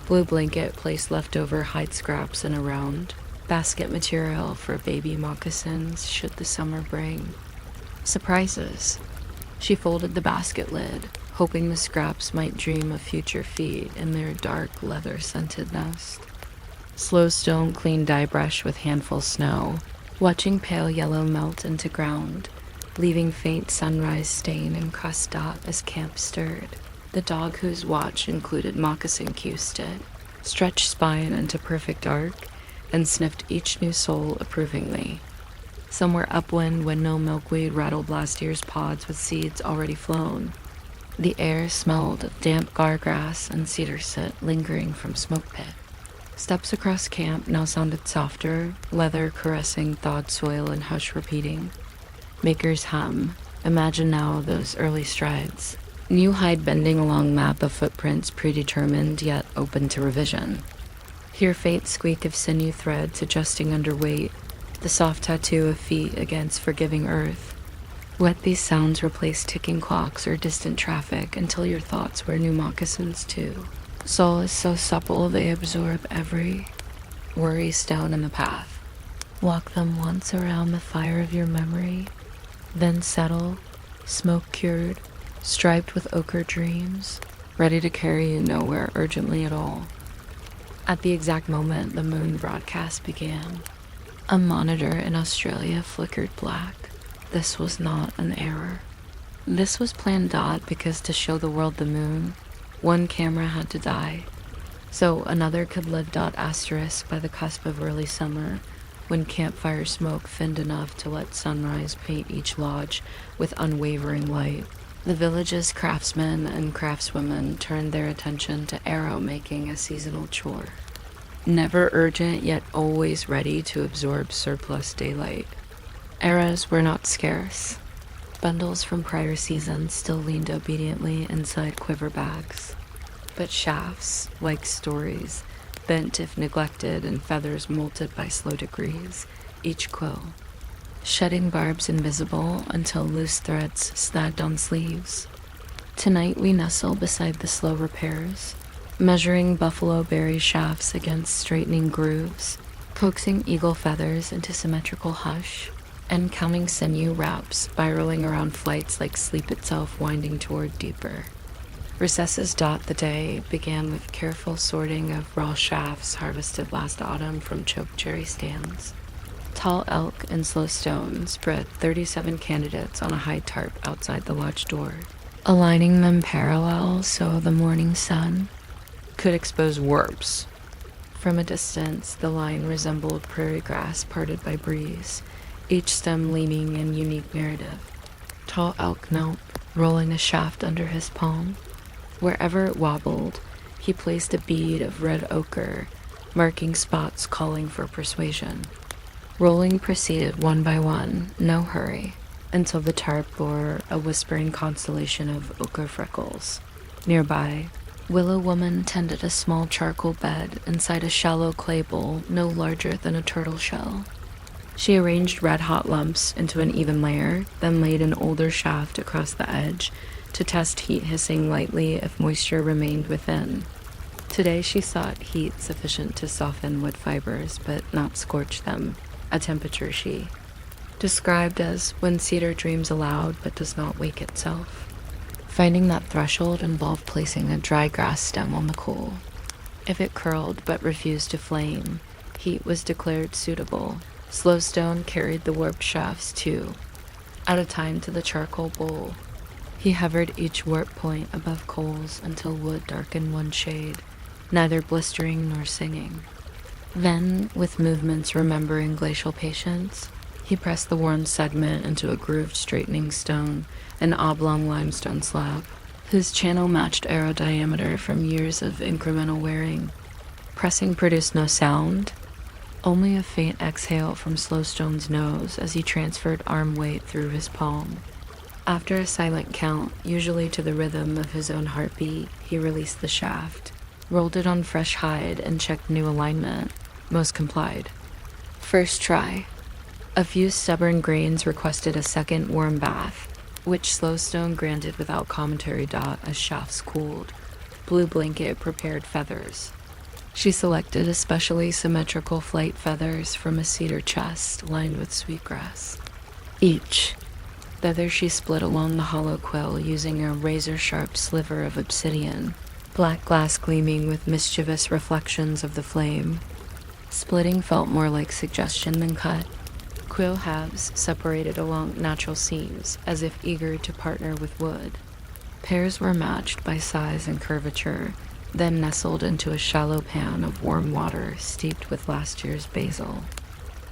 Blue Blanket placed leftover hide scraps in a round, basket material for baby moccasins should the summer bring. Surprises. She folded the basket lid, hoping the scraps might dream of future feet in their dark leather-scented nest. Slowstone cleaned dye brush with handful snow, watching pale yellow melt into ground, leaving faint sunrise stain and crust dot as camp stirred. The dog whose watch included moccasin cues did, stretched spine into perfect arc, and sniffed each new sole approvingly. Somewhere upwind, windmill milkweed rattled last year's pods with seeds already flown. The air smelled of damp gargrass and cedar soot lingering from smoke pit. Steps across camp now sounded softer, leather caressing thawed soil and hush repeating. Makers hum. Imagine now those early strides. New hide bending along map of footprints predetermined yet open to revision. Hear faint squeak of sinew threads adjusting under weight, the soft tattoo of feet against forgiving earth. Let these sounds replace ticking clocks or distant traffic until your thoughts wear new moccasins too. Soul is so supple they absorb every worry stone in the path. Walk them once around the fire of your memory, then settle, smoke-cured, striped with ochre dreams, ready to carry you nowhere urgently at all. At the exact moment the moon broadcast began, a monitor in Australia flickered black. This was not an error. This was planned because to show the world the moon, one camera had to die, so another could live asterisk by the cusp of early summer, when campfire smoke thinned enough to let sunrise paint each lodge with unwavering light. The village's craftsmen and craftswomen turned their attention to arrow making, a seasonal chore. Never urgent, yet always ready to absorb surplus daylight. Arrows were not scarce. Bundles from prior seasons still leaned obediently inside quiver bags. But shafts, like stories, bent if neglected and feathers molted by slow degrees, each quill, shedding barbs invisible until loose threads snagged on sleeves. Tonight we nestle beside the slow repairs, measuring buffalo berry shafts against straightening grooves, coaxing eagle feathers into symmetrical hush, and counting sinew wraps spiraling around flights like sleep itself winding toward deeper. Recesses dot the day began with careful sorting of raw shafts harvested last autumn from choked cherry stands. Tall elk and slow stone spread 37 candidates on a high tarp outside the lodge door, aligning them parallel so the morning sun could expose warps. From a distance, the line resembled prairie grass parted by breeze, each stem leaning in unique narrative. Tall elk knelt, rolling a shaft under his palm. Wherever it wobbled, he placed a bead of red ochre, marking spots calling for persuasion. Rolling proceeded one by one, no hurry, until the tarp bore a whispering constellation of ochre freckles. Nearby, Willow Woman tended a small charcoal bed inside a shallow clay bowl no larger than a turtle shell. She arranged red-hot lumps into an even layer, then laid an older shaft across the edge to test heat hissing lightly if moisture remained within. Today she sought heat sufficient to soften wood fibers, but not scorch them, a temperature she described as when cedar dreams aloud but does not wake itself. Finding that threshold involved placing a dry grass stem on the coal. If it curled but refused to flame, heat was declared suitable. Slowstone carried the warped shafts two, at a time, to the charcoal bowl. He hovered each warp point above coals until wood darkened one shade, neither blistering nor singing. Then, with movements remembering glacial patience, he pressed the worn segment into a grooved straightening stone, an oblong limestone slab, whose channel matched arrow diameter from years of incremental wearing. Pressing produced no sound, only a faint exhale from Slowstone's nose as he transferred arm weight through his palm. After a silent count, usually to the rhythm of his own heartbeat, he released the shaft, rolled it on fresh hide, and checked new alignment. Most complied. First try. A few stubborn grains requested a second warm bath, which Slowstone granted without commentary. As shafts cooled, Blue Blanket prepared feathers. She selected especially symmetrical flight feathers from a cedar chest lined with sweetgrass. Each feather she split along the hollow quill using a razor-sharp sliver of obsidian, black glass gleaming with mischievous reflections of the flame. Splitting felt more like suggestion than cut. Quill halves separated along natural seams, as if eager to partner with wood. Pairs were matched by size and curvature, then nestled into a shallow pan of warm water steeped with last year's basil.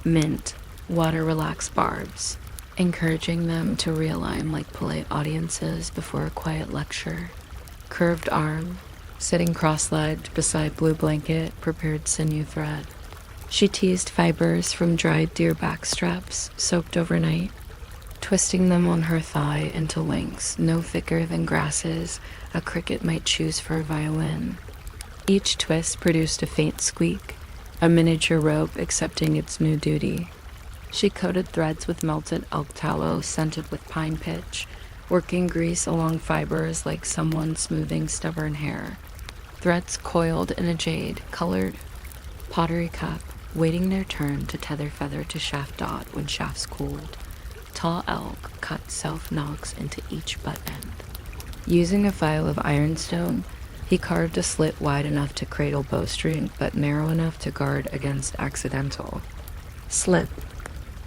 Mint, water-relaxed barbs, encouraging them to realign like polite audiences before a quiet lecture. Curved arm, sitting cross-legged beside Blue Blanket, prepared sinew thread. She teased fibers from dried deer back straps soaked overnight, twisting them on her thigh into lengths no thicker than grasses a cricket might choose for a violin. Each twist produced a faint squeak, a miniature rope accepting its new duty. She coated threads with melted elk tallow scented with pine pitch, working grease along fibers like someone smoothing stubborn hair. Threads coiled in a jade-colored pottery cup, waiting their turn to tether feather to shaft dot when shafts cooled. Tall elk cut self knocks into each butt end. Using a file of ironstone, he carved a slit wide enough to cradle bowstring but narrow enough to guard against accidental slip.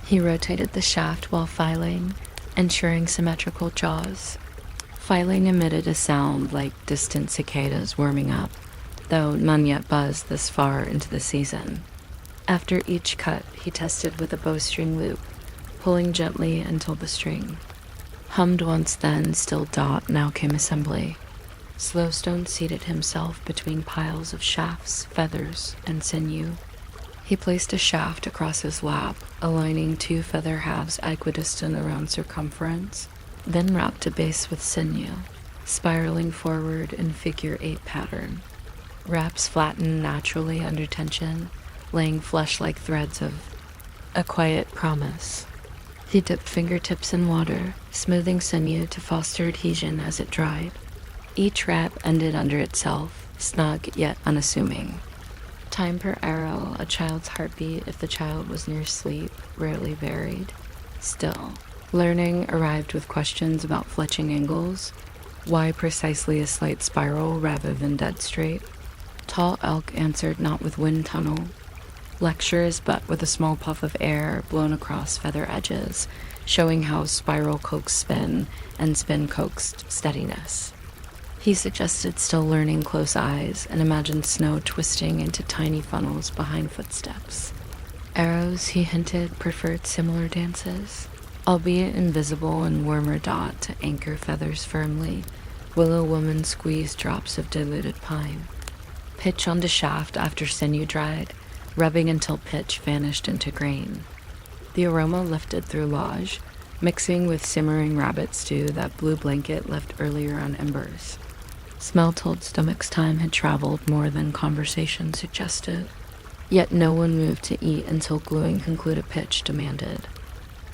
He rotated the shaft while filing, ensuring symmetrical jaws. Filing emitted a sound like distant cicadas warming up, though none yet buzzed this far into the season. After each cut, he tested with a bowstring loop, pulling gently until the string hummed once. Then still dot, now came assembly. Slowstone seated himself between piles of shafts, feathers, and sinew. He placed a shaft across his lap, aligning two feather halves equidistant around circumference, then wrapped a base with sinew, spiraling forward in figure 8 pattern. Wraps flattened naturally under tension, laying flesh-like threads of a quiet promise. He dipped fingertips in water, smoothing sinew to foster adhesion as it dried. Each wrap ended under itself, snug yet unassuming. Time per arrow, a child's heartbeat if the child was near sleep, rarely varied. Still, learning arrived with questions about fletching angles. Why precisely a slight spiral rather than dead straight? Tall elk answered not with wind tunnel. Lectures, but with a small puff of air blown across feather edges, showing how spiral coaxed spin and spin coaxed steadiness. He suggested still learning close eyes and imagined snow twisting into tiny funnels behind footsteps. Arrows, he hinted, preferred similar dances, albeit invisible and warmer dot to anchor feathers firmly. Willow woman squeezed drops of diluted pine. Pitch onto shaft after sinew dried, rubbing until pitch vanished into grain. The aroma lifted through lodge, mixing with simmering rabbit stew that blue blanket left earlier on embers. Smell told stomach's time had traveled more than conversation suggested. Yet no one moved to eat until gluing concluded pitch demanded.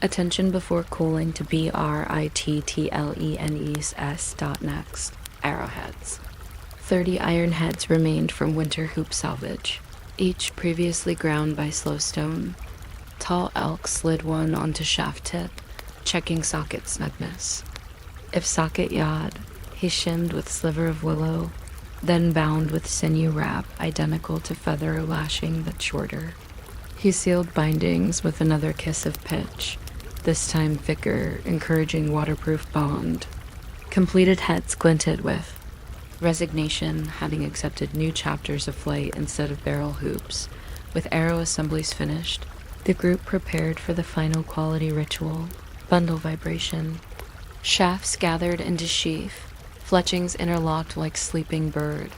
Attention before cooling to BRITTLENES. Next, arrowheads. 30 iron heads remained from winter hoop salvage, each previously ground by Slowstone. Tall elk slid one onto shaft tip, checking socket snugness. If socket yawed, he shimmed with sliver of willow, then bound with sinew wrap identical to feather lashing but shorter. He sealed bindings with another kiss of pitch, this time thicker, encouraging waterproof bond. Completed heads glinted with resignation, having accepted new chapters of flight instead of barrel hoops. With arrow assemblies finished, the group prepared for the final quality ritual, bundle vibration. Shafts gathered into sheath, fletchings interlocked like sleeping bird.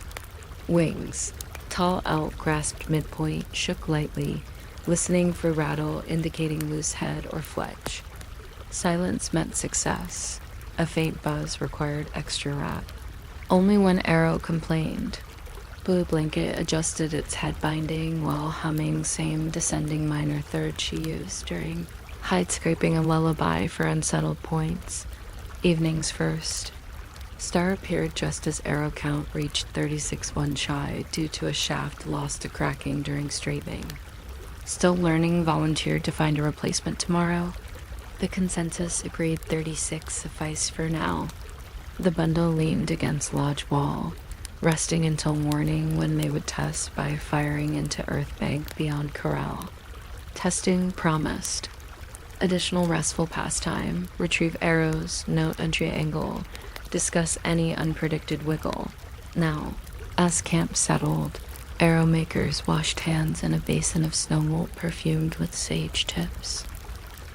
Wings. Tall elk grasped midpoint, shook lightly, listening for rattle indicating loose head or fletch. Silence meant success. A faint buzz required extra wrap. Only one arrow complained. Blue blanket adjusted its head binding while humming same descending minor third she used during hide scraping a lullaby for unsettled points. Evenings first. Star appeared just as arrow count reached 36 one shy due to a shaft lost to cracking during strafing. Still learning volunteered to find a replacement tomorrow. The consensus agreed 36 sufficed for now. The bundle leaned against lodge wall, resting until morning when they would test by firing into earth bank beyond corral. Testing promised. Additional restful pastime, retrieve arrows, note entry angle, discuss any unpredicted wiggle. Now, as camp settled, arrow makers washed hands in a basin of snow malt perfumed with sage tips.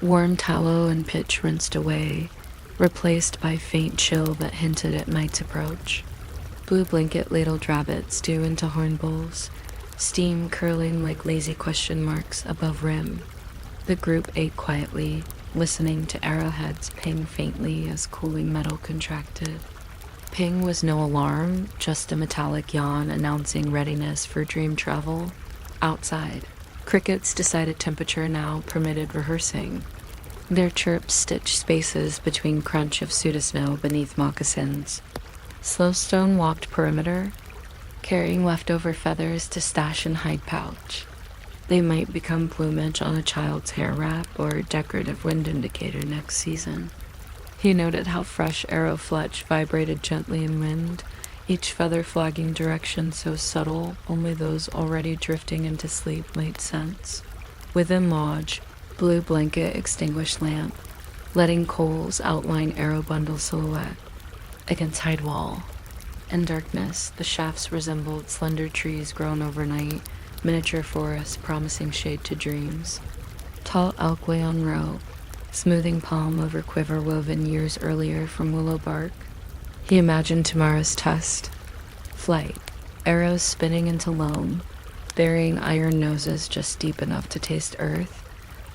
Warm tallow and pitch rinsed away, replaced by faint chill that hinted at night's approach. Blue blanket ladled rabbit stew into horn bowls, steam curling like lazy question marks above rim. The group ate quietly, listening to arrowheads ping faintly as cooling metal contracted. Ping was no alarm, just a metallic yawn announcing readiness for dream travel. Outside, crickets decided temperature now permitted rehearsing. Their chirps stitched spaces between crunch of pseudosnow beneath moccasins. Slowstone walked perimeter, carrying leftover feathers to stash in hide pouch. They might become plumage on a child's hair wrap or decorative wind indicator next season. He noted how fresh arrow fletch vibrated gently in wind, each feather flagging direction so subtle only those already drifting into sleep made sense. Within lodge, blue blanket extinguished lamp, letting coals outline arrow bundle silhouette against hide wall. In darkness, the shafts resembled slender trees grown overnight, miniature forests promising shade to dreams. Tall elk lay on row, smoothing palm over quiver woven years earlier from willow bark. He imagined tomorrow's test. Flight, arrows spinning into loam, burying iron noses just deep enough to taste earth,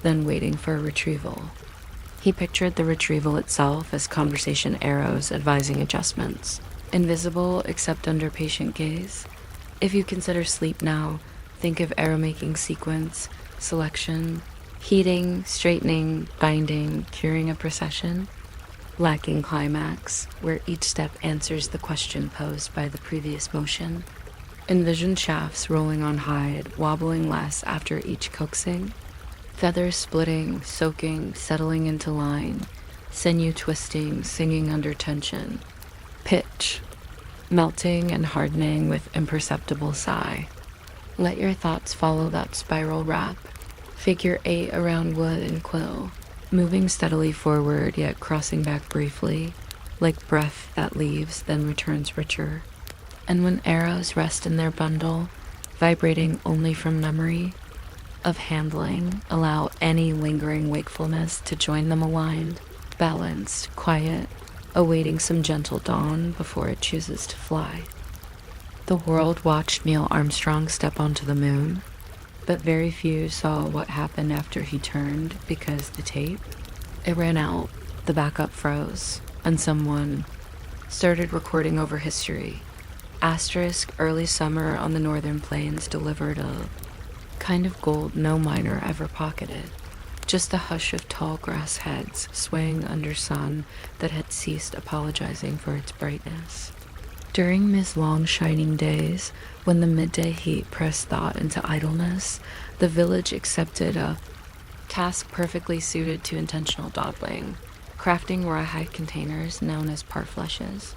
then waiting for a retrieval. He pictured the retrieval itself as conversation arrows advising adjustments, invisible except under patient gaze. If you consider sleep now, think of arrow-making sequence, selection, heating, straightening, binding, curing a procession, lacking climax, where each step answers the question posed by the previous motion. Envision shafts rolling on hide, wobbling less after each coaxing, feathers splitting, soaking, settling into line, sinew twisting, singing under tension, pitch, melting and hardening with imperceptible sigh. Let your thoughts follow that spiral wrap, figure 8 around wood and quill, moving steadily forward yet crossing back briefly, like breath that leaves then returns richer. And when arrows rest in their bundle, vibrating only from memory of handling, allow any lingering wakefulness to join them aligned, balanced, quiet, awaiting some gentle dawn before it chooses to fly. The world watched Neil Armstrong step onto the moon, but very few saw what happened after he turned because the tape, it ran out, the backup froze, and someone started recording over history. Asterisk early summer on the northern plains delivered a kind of gold no miner ever pocketed. Just a hush of tall grass heads swaying under sun that had ceased apologizing for its brightness. During Miss long shining days, when the midday heat pressed thought into idleness, the village accepted a task perfectly suited to intentional dawdling, crafting rawhide containers known as parfleches.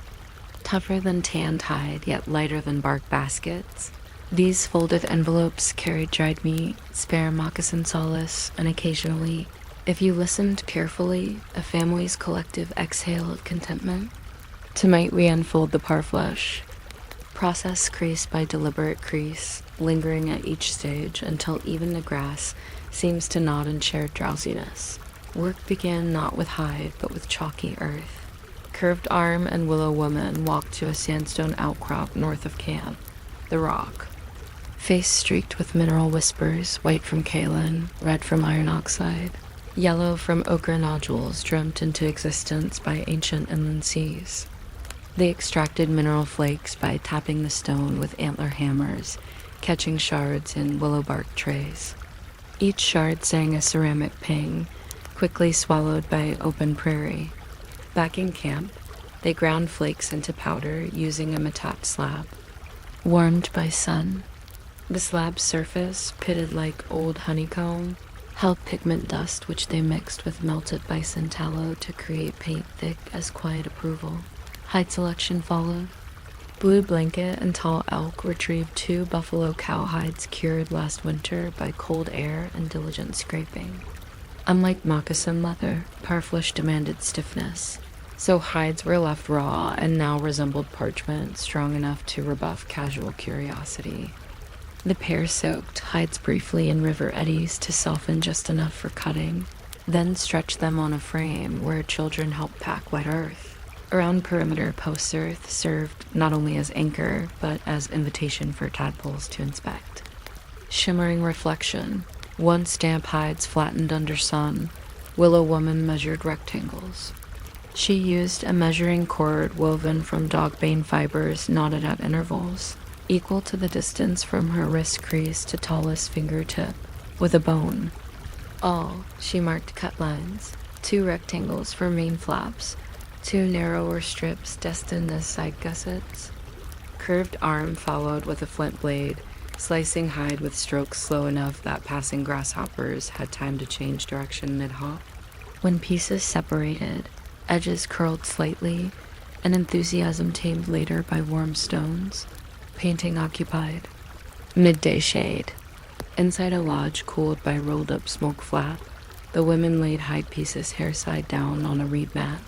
Tougher than tanned hide, yet lighter than bark baskets, these folded envelopes carried dried meat, spare moccasin solace, and occasionally, if you listened carefully, a family's collective exhale of contentment. Tonight we unfold the parfleche, process crease by deliberate crease, lingering at each stage until even the grass seems to nod in shared drowsiness. Work began not with hide, but with chalky earth. Curved arm and willow woman walked to a sandstone outcrop north of camp, the rock. Face streaked with mineral whispers, white from kaolin, red from iron oxide, yellow from ochre nodules dreamt into existence by ancient inland seas. They extracted mineral flakes by tapping the stone with antler hammers, catching shards in willow bark trays. Each shard sang a ceramic ping, quickly swallowed by open prairie. Back in camp, they ground flakes into powder using a metapped slab. Warmed by sun, the slab's surface, pitted like old honeycomb, held pigment dust which they mixed with melted bison tallow to create paint thick as quiet approval. Hide selection followed. Blue blanket and tall elk retrieved 2 buffalo cow hides cured last winter by cold air and diligent scraping. Unlike moccasin leather, parfleche demanded stiffness, so hides were left raw and now resembled parchment strong enough to rebuff casual curiosity. The pair soaked hides briefly in river eddies to soften just enough for cutting, then stretched them on a frame where children helped pack wet earth. Around perimeter post earth served not only as anchor, but as invitation for tadpoles to inspect. Shimmering reflection, one stamp hides flattened under sun, willow woman measured rectangles. She used a measuring cord woven from dogbane fibers knotted at intervals, equal to the distance from her wrist crease to tallest fingertip, with a bone. All, she marked cut lines, 2 rectangles for main flaps, 2 narrower strips destined as side gussets. Curved arm followed with a flint blade, slicing hide with strokes slow enough that passing grasshoppers had time to change direction mid-hop. When pieces separated, edges curled slightly, and enthusiasm tamed later by warm stones, painting occupied. Midday shade. Inside a lodge cooled by rolled-up smoke flap, the women laid hide pieces hair side down on a reed mat.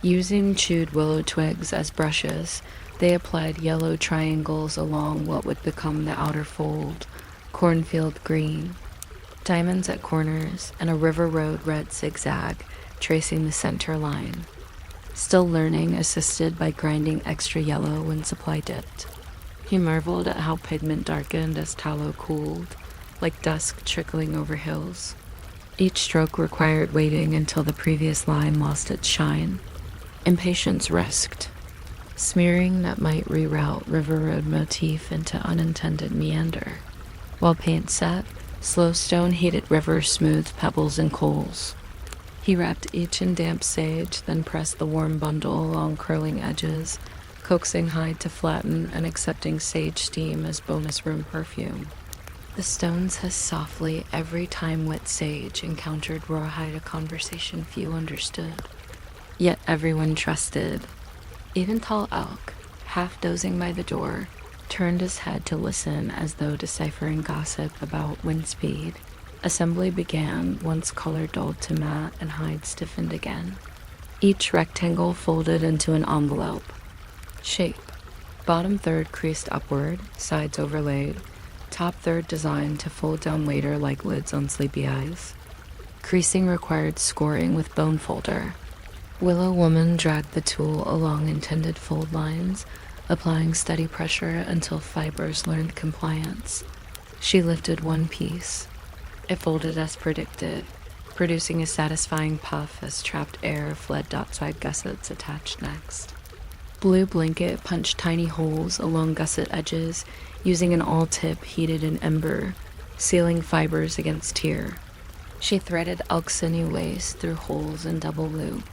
Using chewed willow twigs as brushes, they applied yellow triangles along what would become the outer fold, cornfield green, diamonds at corners, and a river road red zigzag tracing the center line. Still learning, assisted by grinding extra yellow when supply dipped. He marveled at how pigment darkened as tallow cooled, like dusk trickling over hills. Each stroke required waiting until the previous line lost its shine. Impatience risked. Smearing that might reroute river road motif into unintended meander. While paint set, slow stone heated river smoothed pebbles and coals. He wrapped each in damp sage, then pressed the warm bundle along curling edges, coaxing hide to flatten and accepting sage steam as bonus room perfume. The stones hissed softly every time wet sage encountered rawhide, a conversation few understood. Yet everyone trusted. Even tall elk, half dozing by the door, turned his head to listen as though deciphering gossip about wind speed. Assembly began once color dulled to matte and hide stiffened again. Each rectangle folded into an envelope. Shape. Bottom third creased upward, sides overlaid. Top third designed to fold down later like lids on sleepy eyes. Creasing required scoring with bone folder. Willow woman dragged the tool along intended fold lines, applying steady pressure until fibers learned compliance. She lifted one piece. It folded as predicted, producing a satisfying puff as trapped air fled dot-side gussets attached next. Blue blanket punched tiny holes along gusset edges, using an awl-tip heated in ember, sealing fibers against tear. She threaded elk sinew lace through holes in double loop,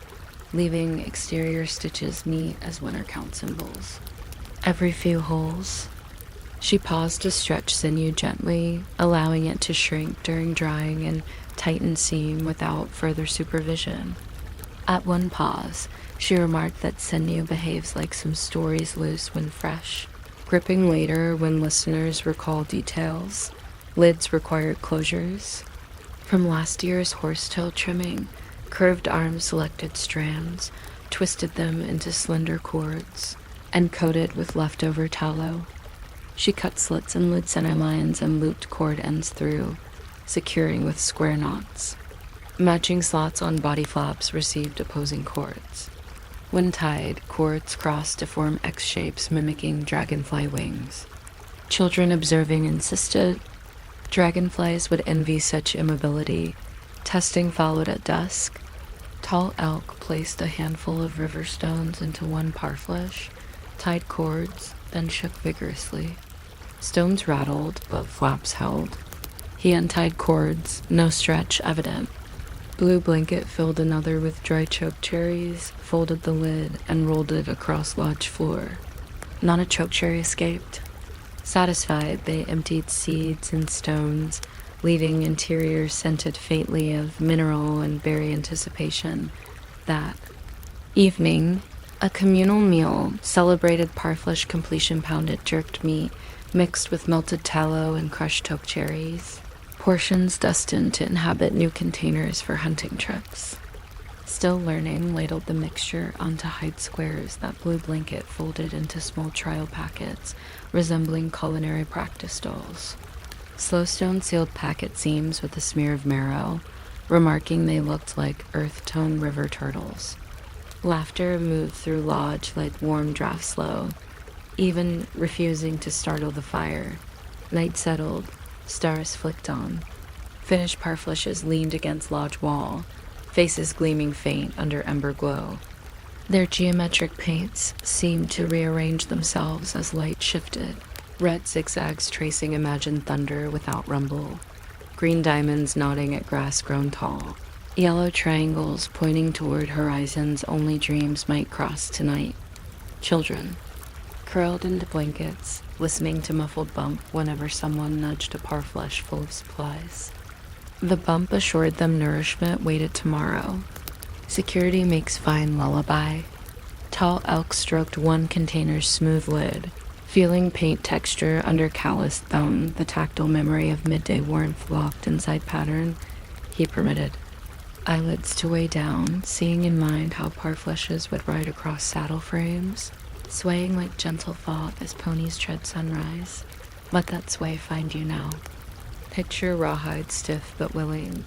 leaving exterior stitches neat as winter count symbols. Every few holes, she paused to stretch sinew gently, allowing it to shrink during drying and tighten seam without further supervision. At one pause, she remarked that sinew behaves like some stories loose when fresh, gripping later when listeners recall details. Lids required closures. From last year's horsetail trimming, curved arms selected strands, twisted them into slender cords, and coated with leftover tallow. She cut slits in lid center lines and looped cord ends through, securing with square knots. Matching slots on body flaps received opposing cords. When tied, cords crossed to form X shapes mimicking dragonfly wings. Children observing insisted. Dragonflies would envy such immobility. Testing followed at dusk. Tall elk placed a handful of river stones into one parfleche, tied cords, then shook vigorously. Stones rattled, but flaps held. He untied cords, no stretch evident. Blue blanket filled another with dry choke cherries, folded the lid, and rolled it across lodge floor. Not a choke cherry escaped. Satisfied, they emptied seeds and stones, leaving interior scented faintly of mineral and berry anticipation. That evening, a communal meal celebrated parfleche completion pounded jerked meat mixed with melted tallow and crushed choke cherries. Portions destined to inhabit new containers for hunting trips. Still learning, ladled the mixture onto hide squares that Blue Blanket folded into small trial packets resembling culinary practice dolls. Slowstone sealed packet seams with a smear of marrow, remarking they looked like earth-tone river turtles. Laughter moved through lodge like warm draft slow, even refusing to startle the fire. Night settled, stars flicked on. Finished parfleches leaned against lodge wall, faces gleaming faint under ember glow. Their geometric paints seemed to rearrange themselves as light shifted, red zigzags tracing imagined thunder without rumble, green diamonds nodding at grass grown tall, yellow triangles pointing toward horizons only dreams might cross tonight. Children. curled into blankets, listening to muffled bump whenever someone nudged a parfleche full of supplies. The bump assured them nourishment waited tomorrow. Security makes fine lullaby. Tall elk stroked one container's smooth lid, feeling paint texture under calloused thumb, the tactile memory of midday warmth locked inside pattern. He permitted. Eyelids to weigh down, seeing in mind how parfleches would ride across saddle frames, swaying like gentle thought as ponies tread sunrise. Let that sway find you now. Picture rawhide stiff but willing,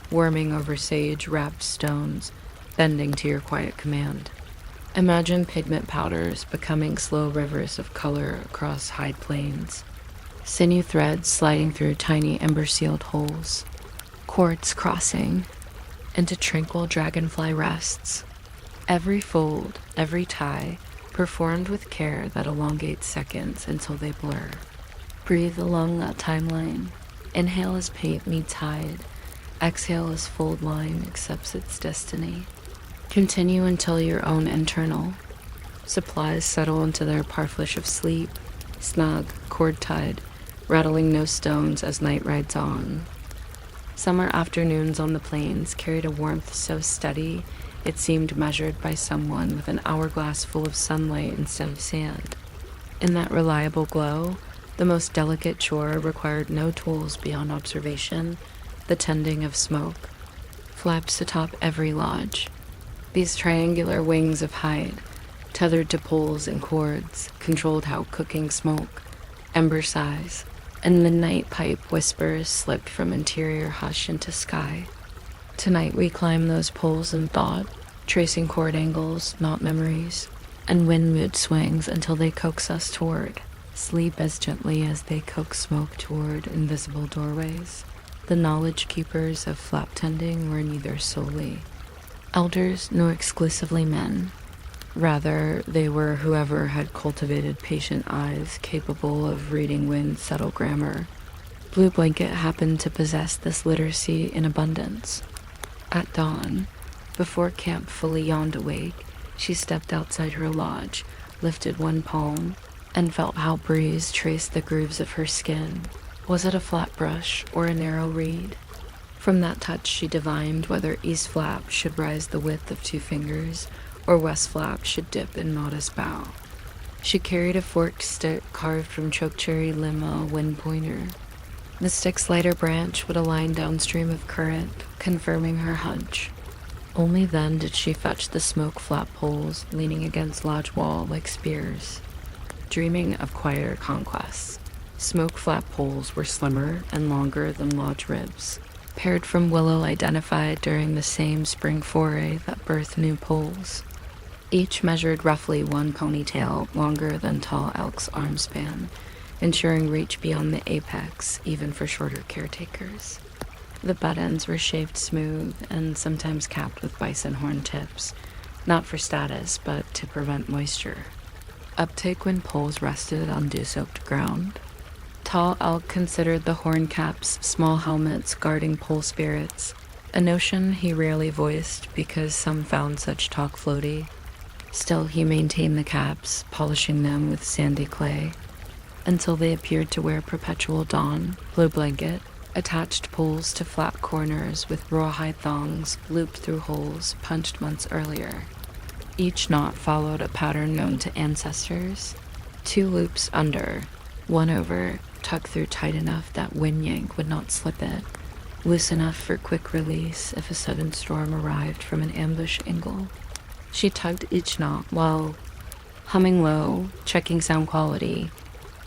worming over sage-wrapped stones, bending to your quiet command. Imagine pigment powders becoming slow rivers of color across hide plains, sinew threads sliding through tiny ember-sealed holes, cords crossing into tranquil dragonfly rests. Every fold, every tie, performed with care that elongates seconds until they blur. Breathe along that timeline. Inhale as paint meets hide. Exhale as fold line accepts its destiny. Continue until your own internal. Supplies settle into their parfleche of sleep, snug, cord-tied, rattling no stones as night rides on. Summer afternoons on the plains carried a warmth so steady it seemed measured by someone with an hourglass full of sunlight instead of sand. In that reliable glow, the most delicate chore required no tools beyond observation, the tending of smoke. Flaps atop every lodge. These triangular wings of hide, tethered to poles and cords, controlled how cooking smoke, ember size, and midnight pipe whispers slipped from interior hush into sky. Tonight we climb those poles in thought, tracing chord angles, not memories, and wind mood swings until they coax us toward. Sleep as gently as they coax smoke toward invisible doorways. The knowledge keepers of flap tending were neither solely elders nor exclusively men. Rather, they were whoever had cultivated patient eyes capable of reading wind's subtle grammar. Blue Blanket happened to possess this literacy in abundance. At dawn, before camp fully yawned awake, she stepped outside her lodge, lifted one palm, and felt how breeze traced the grooves of her skin. Was it a flat brush or a narrow reed? From that touch she divined whether east flap should rise the width of 2 fingers, or west flap should dip in modest bow. She carried a forked stick carved from chokecherry lima wind pointer. The stick's lighter branch would align downstream of current, confirming her hunch. Only then did she fetch the smoke flap poles leaning against lodge wall like spears. Dreaming of quieter conquests, smoke flap poles were slimmer and longer than lodge ribs, paired from willow identified during the same spring foray that birthed new poles. Each measured roughly 1 ponytail longer than tall elk's arm span, ensuring reach beyond the apex even for shorter caretakers. The butt ends were shaved smooth and sometimes capped with bison horn tips, not for status but to prevent moisture. Uptake when poles rested on dew-soaked ground. Tall elk considered the horn caps small helmets guarding pole spirits, a notion he rarely voiced because some found such talk floaty. Still, he maintained the caps, polishing them with sandy clay, until they appeared to wear perpetual dawn. Blue Blanket attached poles to flat corners with rawhide thongs looped through holes punched months earlier. Each knot followed a pattern known to ancestors. 2 loops under, 1 over, tucked through tight enough that wind yank would not slip it, loose enough for quick release if a sudden storm arrived from an ambush angle. She tugged each knot while humming low, checking sound quality.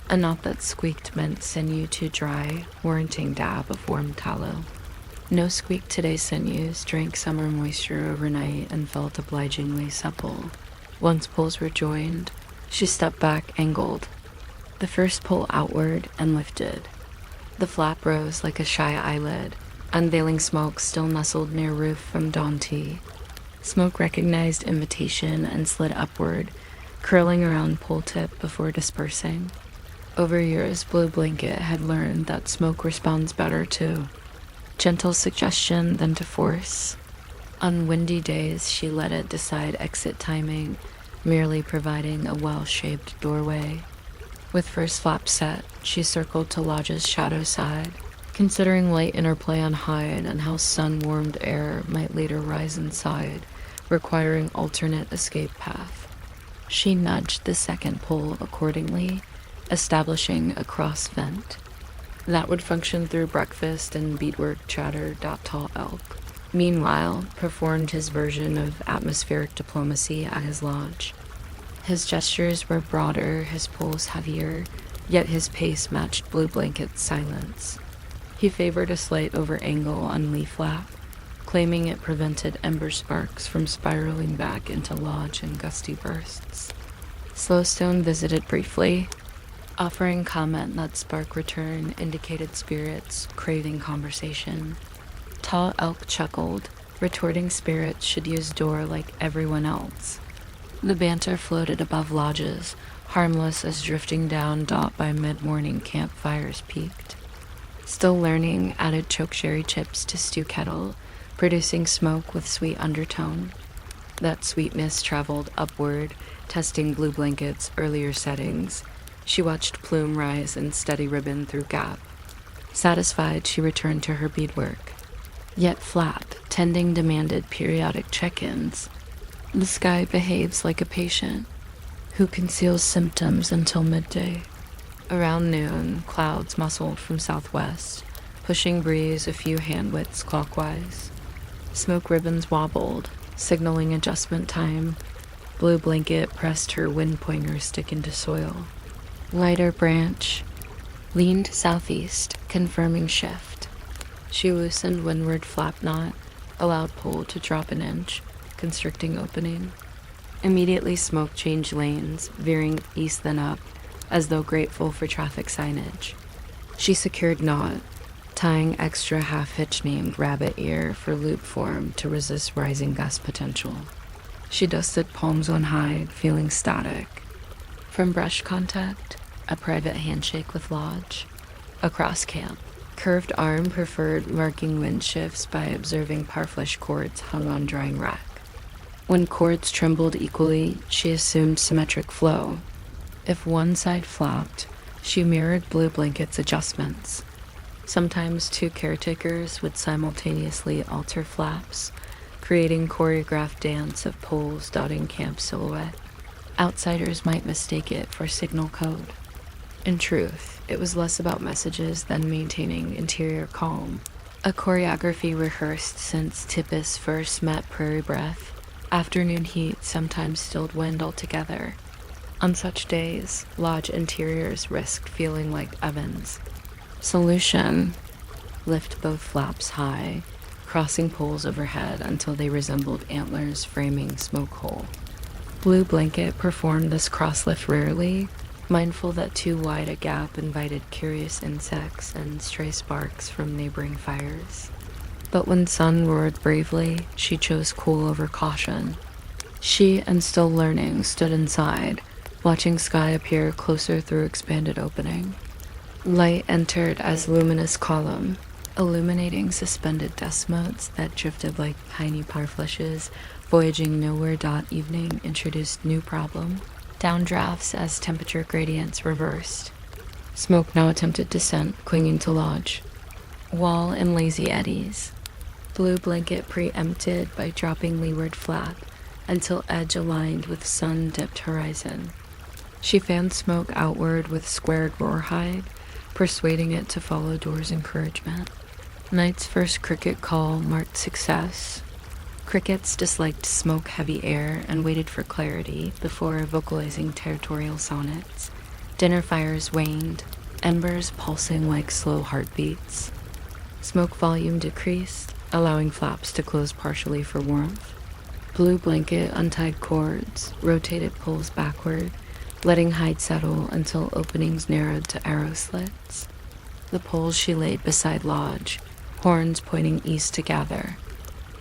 A knot that squeaked meant sinew too dry, warranting dab of warm tallow. No squeak today's sinews drank summer moisture overnight and felt obligingly supple. Once poles were joined, she stepped back, angled. The first pole outward and lifted. The flap rose like a shy eyelid, unveiling smoke still nestled near roof from dawn tea. Smoke recognized invitation and slid upward, curling around pole tip before dispersing. Over years, Blue Blanket had learned that smoke responds better to gentle suggestion than to force. On windy days, she let it decide exit timing, merely providing a well-shaped doorway. With first flap set, she circled to Lodge's shadow side, considering light interplay on hide and how sun-warmed air might later rise inside, requiring alternate escape path. She nudged the second pole accordingly, establishing a cross vent. That would function through breakfast and beadwork chatter. Tall Elk, meanwhile, performed his version of atmospheric diplomacy at his lodge. His gestures were broader, his pulse heavier, yet his pace matched Blue Blanket's silence. He favored a slight over-angle on leaf flap, claiming it prevented ember sparks from spiraling back into lodge in gusty bursts. Slowstone visited briefly, offering comment that spark return indicated spirits craving conversation. Tall Elk chuckled, retorting spirits should use door like everyone else. The banter floated above lodges, harmless as drifting down by mid-morning campfires peaked. Still learning added chokecherry chips to stew kettle, producing smoke with sweet undertone. That sweetness traveled upward, testing Blue Blanket's earlier settings. She watched plume rise and steady ribbon through gap. Satisfied, she returned to her beadwork. Yet flat, tending demanded periodic check-ins. The sky behaves like a patient who conceals symptoms until midday. Around noon, clouds muscled from southwest, pushing breeze a few hand-widths clockwise. Smoke ribbons wobbled, signaling adjustment time. Blue Blanket pressed her wind pointer stick into soil. Lighter branch leaned southeast, confirming shift. She loosened windward flap knot, allowed pole to drop an inch, constricting opening. Immediately smoke changed lanes, veering east then up, as though grateful for traffic signage. She secured knot, tying extra half-hitch named rabbit ear for loop form to resist rising gust potential. She dusted palms on hide, feeling static. From brush contact, a private handshake with Lodge. Across camp, curved arm preferred marking wind shifts by observing parfleche cords hung on drying rack. When cords trembled equally, she assumed symmetric flow. If one side flopped, she mirrored Blue Blanket's adjustments. Sometimes two caretakers would simultaneously alter flaps, creating choreographed dance of poles dotting camp silhouette. Outsiders might mistake it for signal code. In truth, it was less about messages than maintaining interior calm. A choreography rehearsed since Tippis first met Prairie Breath. Afternoon heat sometimes stilled wind altogether. On such days, lodge interiors risked feeling like ovens. Solution: lift both flaps high, crossing poles overhead until they resembled antlers framing smoke hole. Blue Blanket performed this cross lift rarely, mindful that too wide a gap invited curious insects and stray sparks from neighboring fires. But when sun roared bravely, she chose cool over caution. She and Still Learning stood inside, watching sky appear closer through expanded opening. Light entered as luminous column, illuminating suspended dust motes that drifted like tiny parfleches, voyaging nowhere. Evening introduced new problem. Downdrafts as temperature gradients reversed. Smoke now attempted descent, clinging to Lodge. Wall and lazy eddies. Blue Blanket preempted by dropping leeward flap until edge aligned with sun-dipped horizon. She fanned smoke outward with squared rawhide, persuading it to follow Door's encouragement. Night's first cricket call marked success. Crickets disliked smoke-heavy air and waited for clarity before vocalizing territorial sonnets. Dinner fires waned, embers pulsing like slow heartbeats. Smoke volume decreased, allowing flaps to close partially for warmth. Blue Blanket untied cords, rotated poles backward, letting hide settle until openings narrowed to arrow slits. The poles she laid beside Lodge, horns pointing east to gather.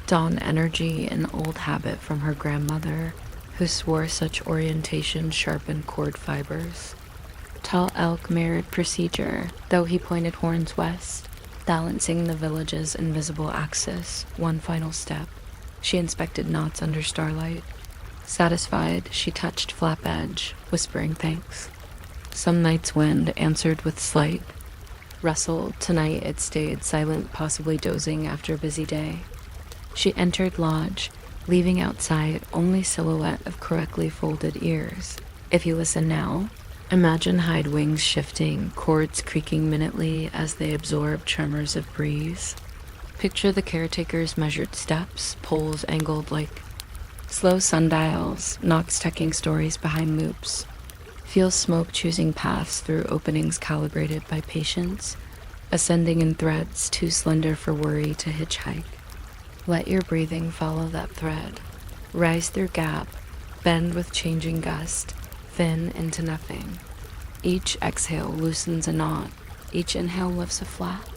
Dawn energy, an old habit from her grandmother, who swore such orientation sharpened cord fibers. Tall Elk mirrored procedure, though he pointed horns west, balancing the village's invisible axis, one final step. She inspected knots under starlight. Satisfied, she touched flap edge, whispering thanks. Some night's wind answered with slight rustle. Tonight it stayed silent, possibly dozing after a busy day. She entered lodge, leaving outside only silhouette of correctly folded ears. If you listen now, imagine hide wings shifting, cords creaking minutely as they absorb tremors of breeze. Picture the caretaker's measured steps, poles angled like slow sundials, knocks tucking stories behind loops. Feel smoke choosing paths through openings calibrated by patience, ascending in threads too slender for worry to hitchhike. Let your breathing follow that thread. Rise through gap, bend with changing gust, thin into nothing. Each exhale loosens a knot, each inhale lifts a flap.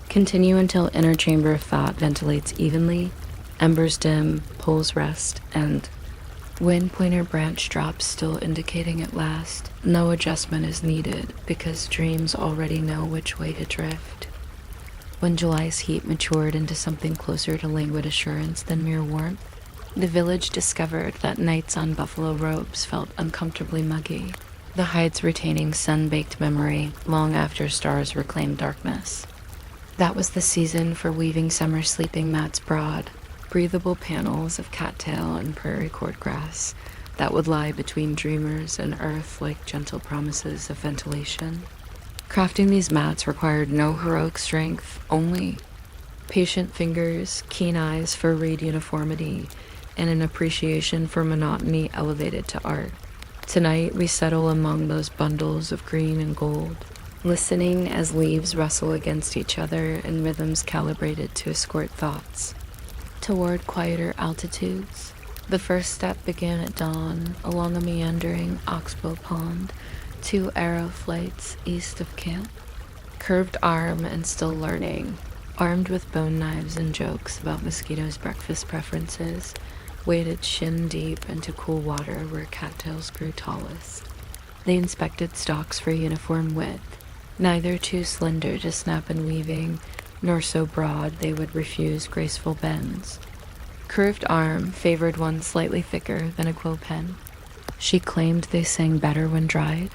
Continue until inner chamber of thought ventilates evenly, embers dim, poles rest, and wind pointer branch drops, still indicating at last. No adjustment is needed because dreams already know which way to drift. When July's heat matured into something closer to languid assurance than mere warmth, the village discovered that nights on buffalo robes felt uncomfortably muggy, the hides retaining sun-baked memory long after stars reclaimed darkness. That was the season for weaving summer sleeping mats broad, breathable panels of cattail and prairie cordgrass that would lie between dreamers and earth like gentle promises of ventilation. Crafting these mats required no heroic strength, only patient fingers, keen eyes for reed uniformity, and an appreciation for monotony elevated to art. Tonight we settle among those bundles of green and gold, listening as leaves rustle against each other in rhythms calibrated to escort thoughts toward quieter altitudes. The first step began at dawn along a meandering oxbow pond, 2 arrow flights east of camp. Curved arm and still learning, armed with bone knives and jokes about mosquitoes' breakfast preferences, waded shin deep into cool water where cattails grew tallest. They inspected stalks for uniform width, neither too slender to snap in weaving, nor so broad they would refuse graceful bends. Curved arm favored one slightly thicker than a quill pen. She claimed they sang better when dried.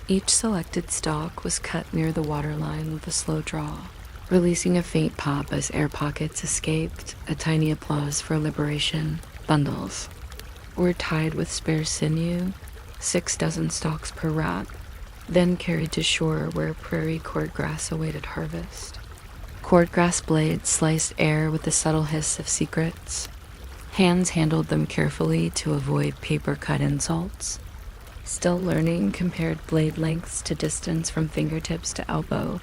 Each selected stalk was cut near the waterline with a slow draw, releasing a faint pop as air pockets escaped, a tiny applause for liberation. Bundles were tied with spare sinew, 6 dozen stalks per wrap, then carried to shore where prairie cordgrass awaited harvest. Cordgrass blades sliced air with the subtle hiss of secrets. Hands handled them carefully to avoid paper-cut insults. Still learning compared blade lengths to distance from fingertips to elbow,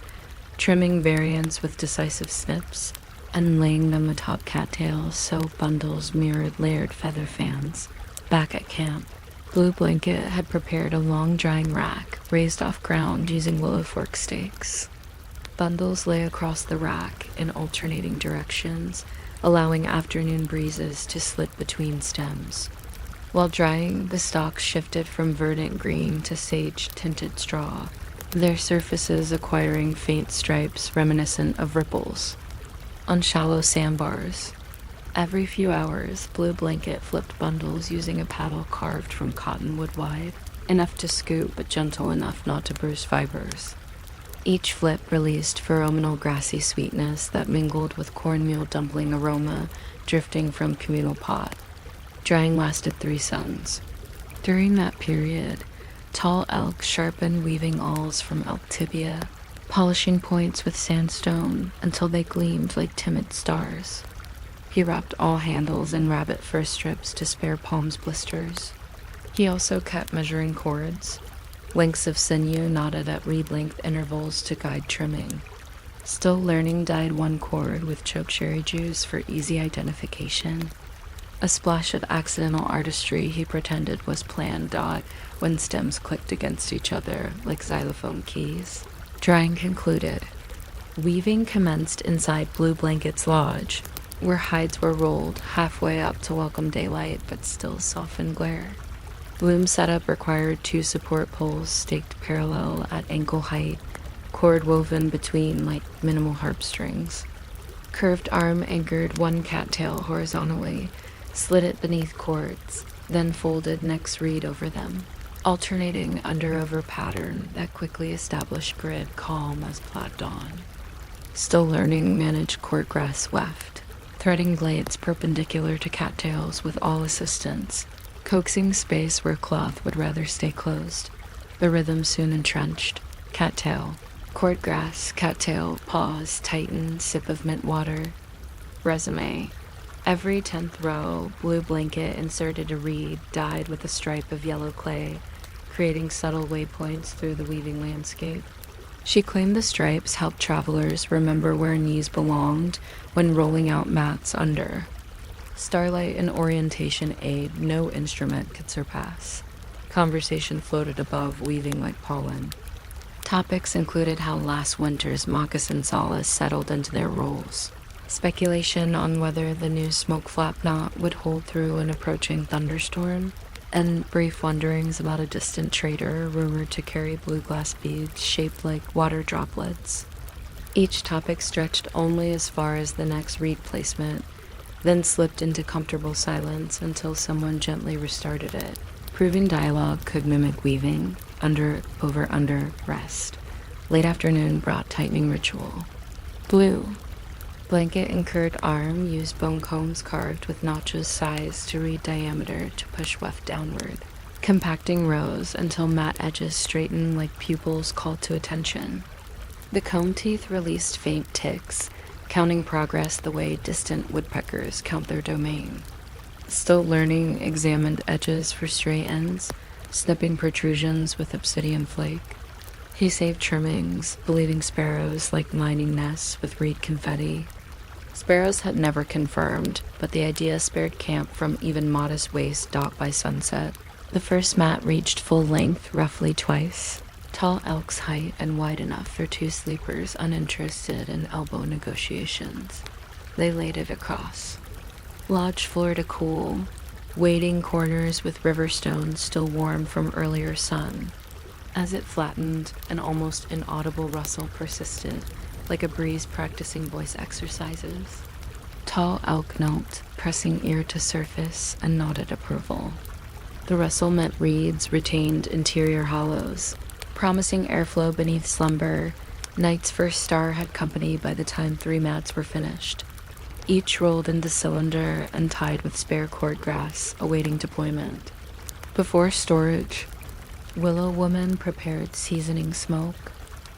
trimming variants with decisive snips, and laying them atop cattails so bundles mirrored layered feather fans. Back at camp, Blue Blanket had prepared a long drying rack raised off ground using willow fork stakes. Bundles lay across the rack in alternating directions, allowing afternoon breezes to slip between stems. While drying, the stalks shifted from verdant green to sage-tinted straw, their surfaces acquiring faint stripes reminiscent of ripples on shallow sandbars. Every few hours, Blue Blanket flipped bundles using a paddle carved from cottonwood wide, enough to scoop but gentle enough not to bruise fibers. Each flip released pheromonal grassy sweetness that mingled with cornmeal dumpling aroma drifting from communal pot. Drying lasted 3 suns. During that period, tall elk sharpened weaving awls from elk tibia, polishing points with sandstone until they gleamed like timid stars. He wrapped all handles in rabbit fur strips to spare palms blisters. He also kept measuring cords, lengths of sinew knotted at reed-length intervals to guide trimming. Still learning, dyed 1 cord with chokecherry juice for easy identification. A splash of accidental artistry he pretended was planned dot when stems clicked against each other like xylophone keys. Drying concluded. Weaving commenced inside Blue Blanket's lodge, where hides were rolled halfway up to welcome daylight but still soften glare. Loom setup required 2 support poles staked parallel at ankle height, cord woven between like minimal harp strings. Curved arm anchored 1 cattail horizontally, slid it beneath cords, then folded next read over them, alternating under-over pattern that quickly established grid calm as plaid dawn. Still learning managed court grass weft, threading blades perpendicular to cattails with all assistance, coaxing space where cloth would rather stay closed. The rhythm soon entrenched. Cattail, court grass, cattail, pause, tighten, sip of mint water. Resume. Every 10th row, blue blanket inserted a reed dyed with a stripe of yellow clay, creating subtle waypoints through the weaving landscape. She claimed the stripes helped travelers remember where knees belonged when rolling out mats under. Starlight and orientation aid no instrument could surpass. Conversation floated above, weaving like pollen. Topics included how last winter's moccasin solace settled into their roles, speculation on whether the new smoke flap knot would hold through an approaching thunderstorm, and brief wonderings about a distant trader rumored to carry blue glass beads shaped like water droplets. Each topic stretched only as far as the next reed placement, then slipped into comfortable silence until someone gently restarted it, proving dialogue could mimic weaving. Under, over, under, rest. Late afternoon brought tightening ritual. Blue. Blanket incurred arm used bone combs carved with notches sized to read diameter to push weft downward, compacting rows until matte edges straighten like pupils called to attention. The comb teeth released faint ticks, counting progress the way distant woodpeckers count their domain. Still learning examined edges for stray ends, snipping protrusions with obsidian flake. He saved trimmings, believing sparrows like lining nests with reed confetti. Sparrows had never confirmed, but the idea spared camp from even modest waste docked by sunset. The first mat reached full length roughly twice, tall elk's height and wide enough for two sleepers uninterested in elbow negotiations. They laid it across. Lodge floor to cool, wading corners with river stones still warm from earlier sun. As it flattened, an almost inaudible rustle persisted, like a breeze practicing voice exercises. Tall elk knelt, pressing ear to surface, and nodded approval. The rustle meant reeds retained interior hollows, promising airflow beneath slumber. Night's first star had company by the time 3 mats were finished, each rolled into cylinder and tied with spare cord grass, awaiting deployment. Before storage, Willow Woman prepared seasoning smoke,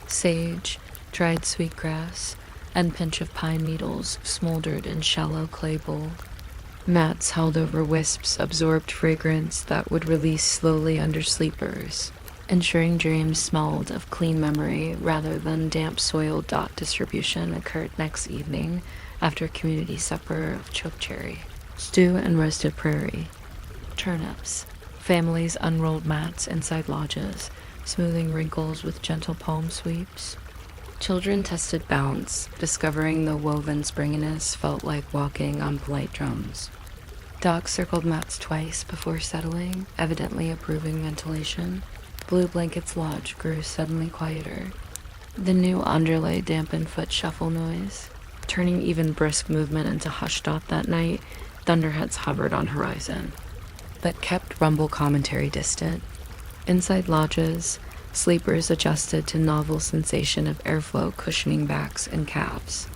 sage, dried sweetgrass, and pinch of pine needles smoldered in shallow clay bowl. Mats held over wisps absorbed fragrance that would release slowly under sleepers, ensuring dreams smelled of clean memory rather than damp soil. Distribution occurred next evening after community supper of chokecherry, stew and roasted prairie, turnips. Families unrolled mats inside lodges, smoothing wrinkles with gentle palm sweeps. Children tested bounce, discovering the woven springiness felt like walking on polite drums. Dogs circled mats twice before settling, evidently approving ventilation. Blue Blanket's lodge grew suddenly quieter. The new underlay dampened foot shuffle noise, turning even brisk movement into hush dot that night. Thunderheads hovered on horizon, but kept rumble commentary distant. Inside lodges, sleepers adjusted to novel sensation of airflow cushioning backs and calves.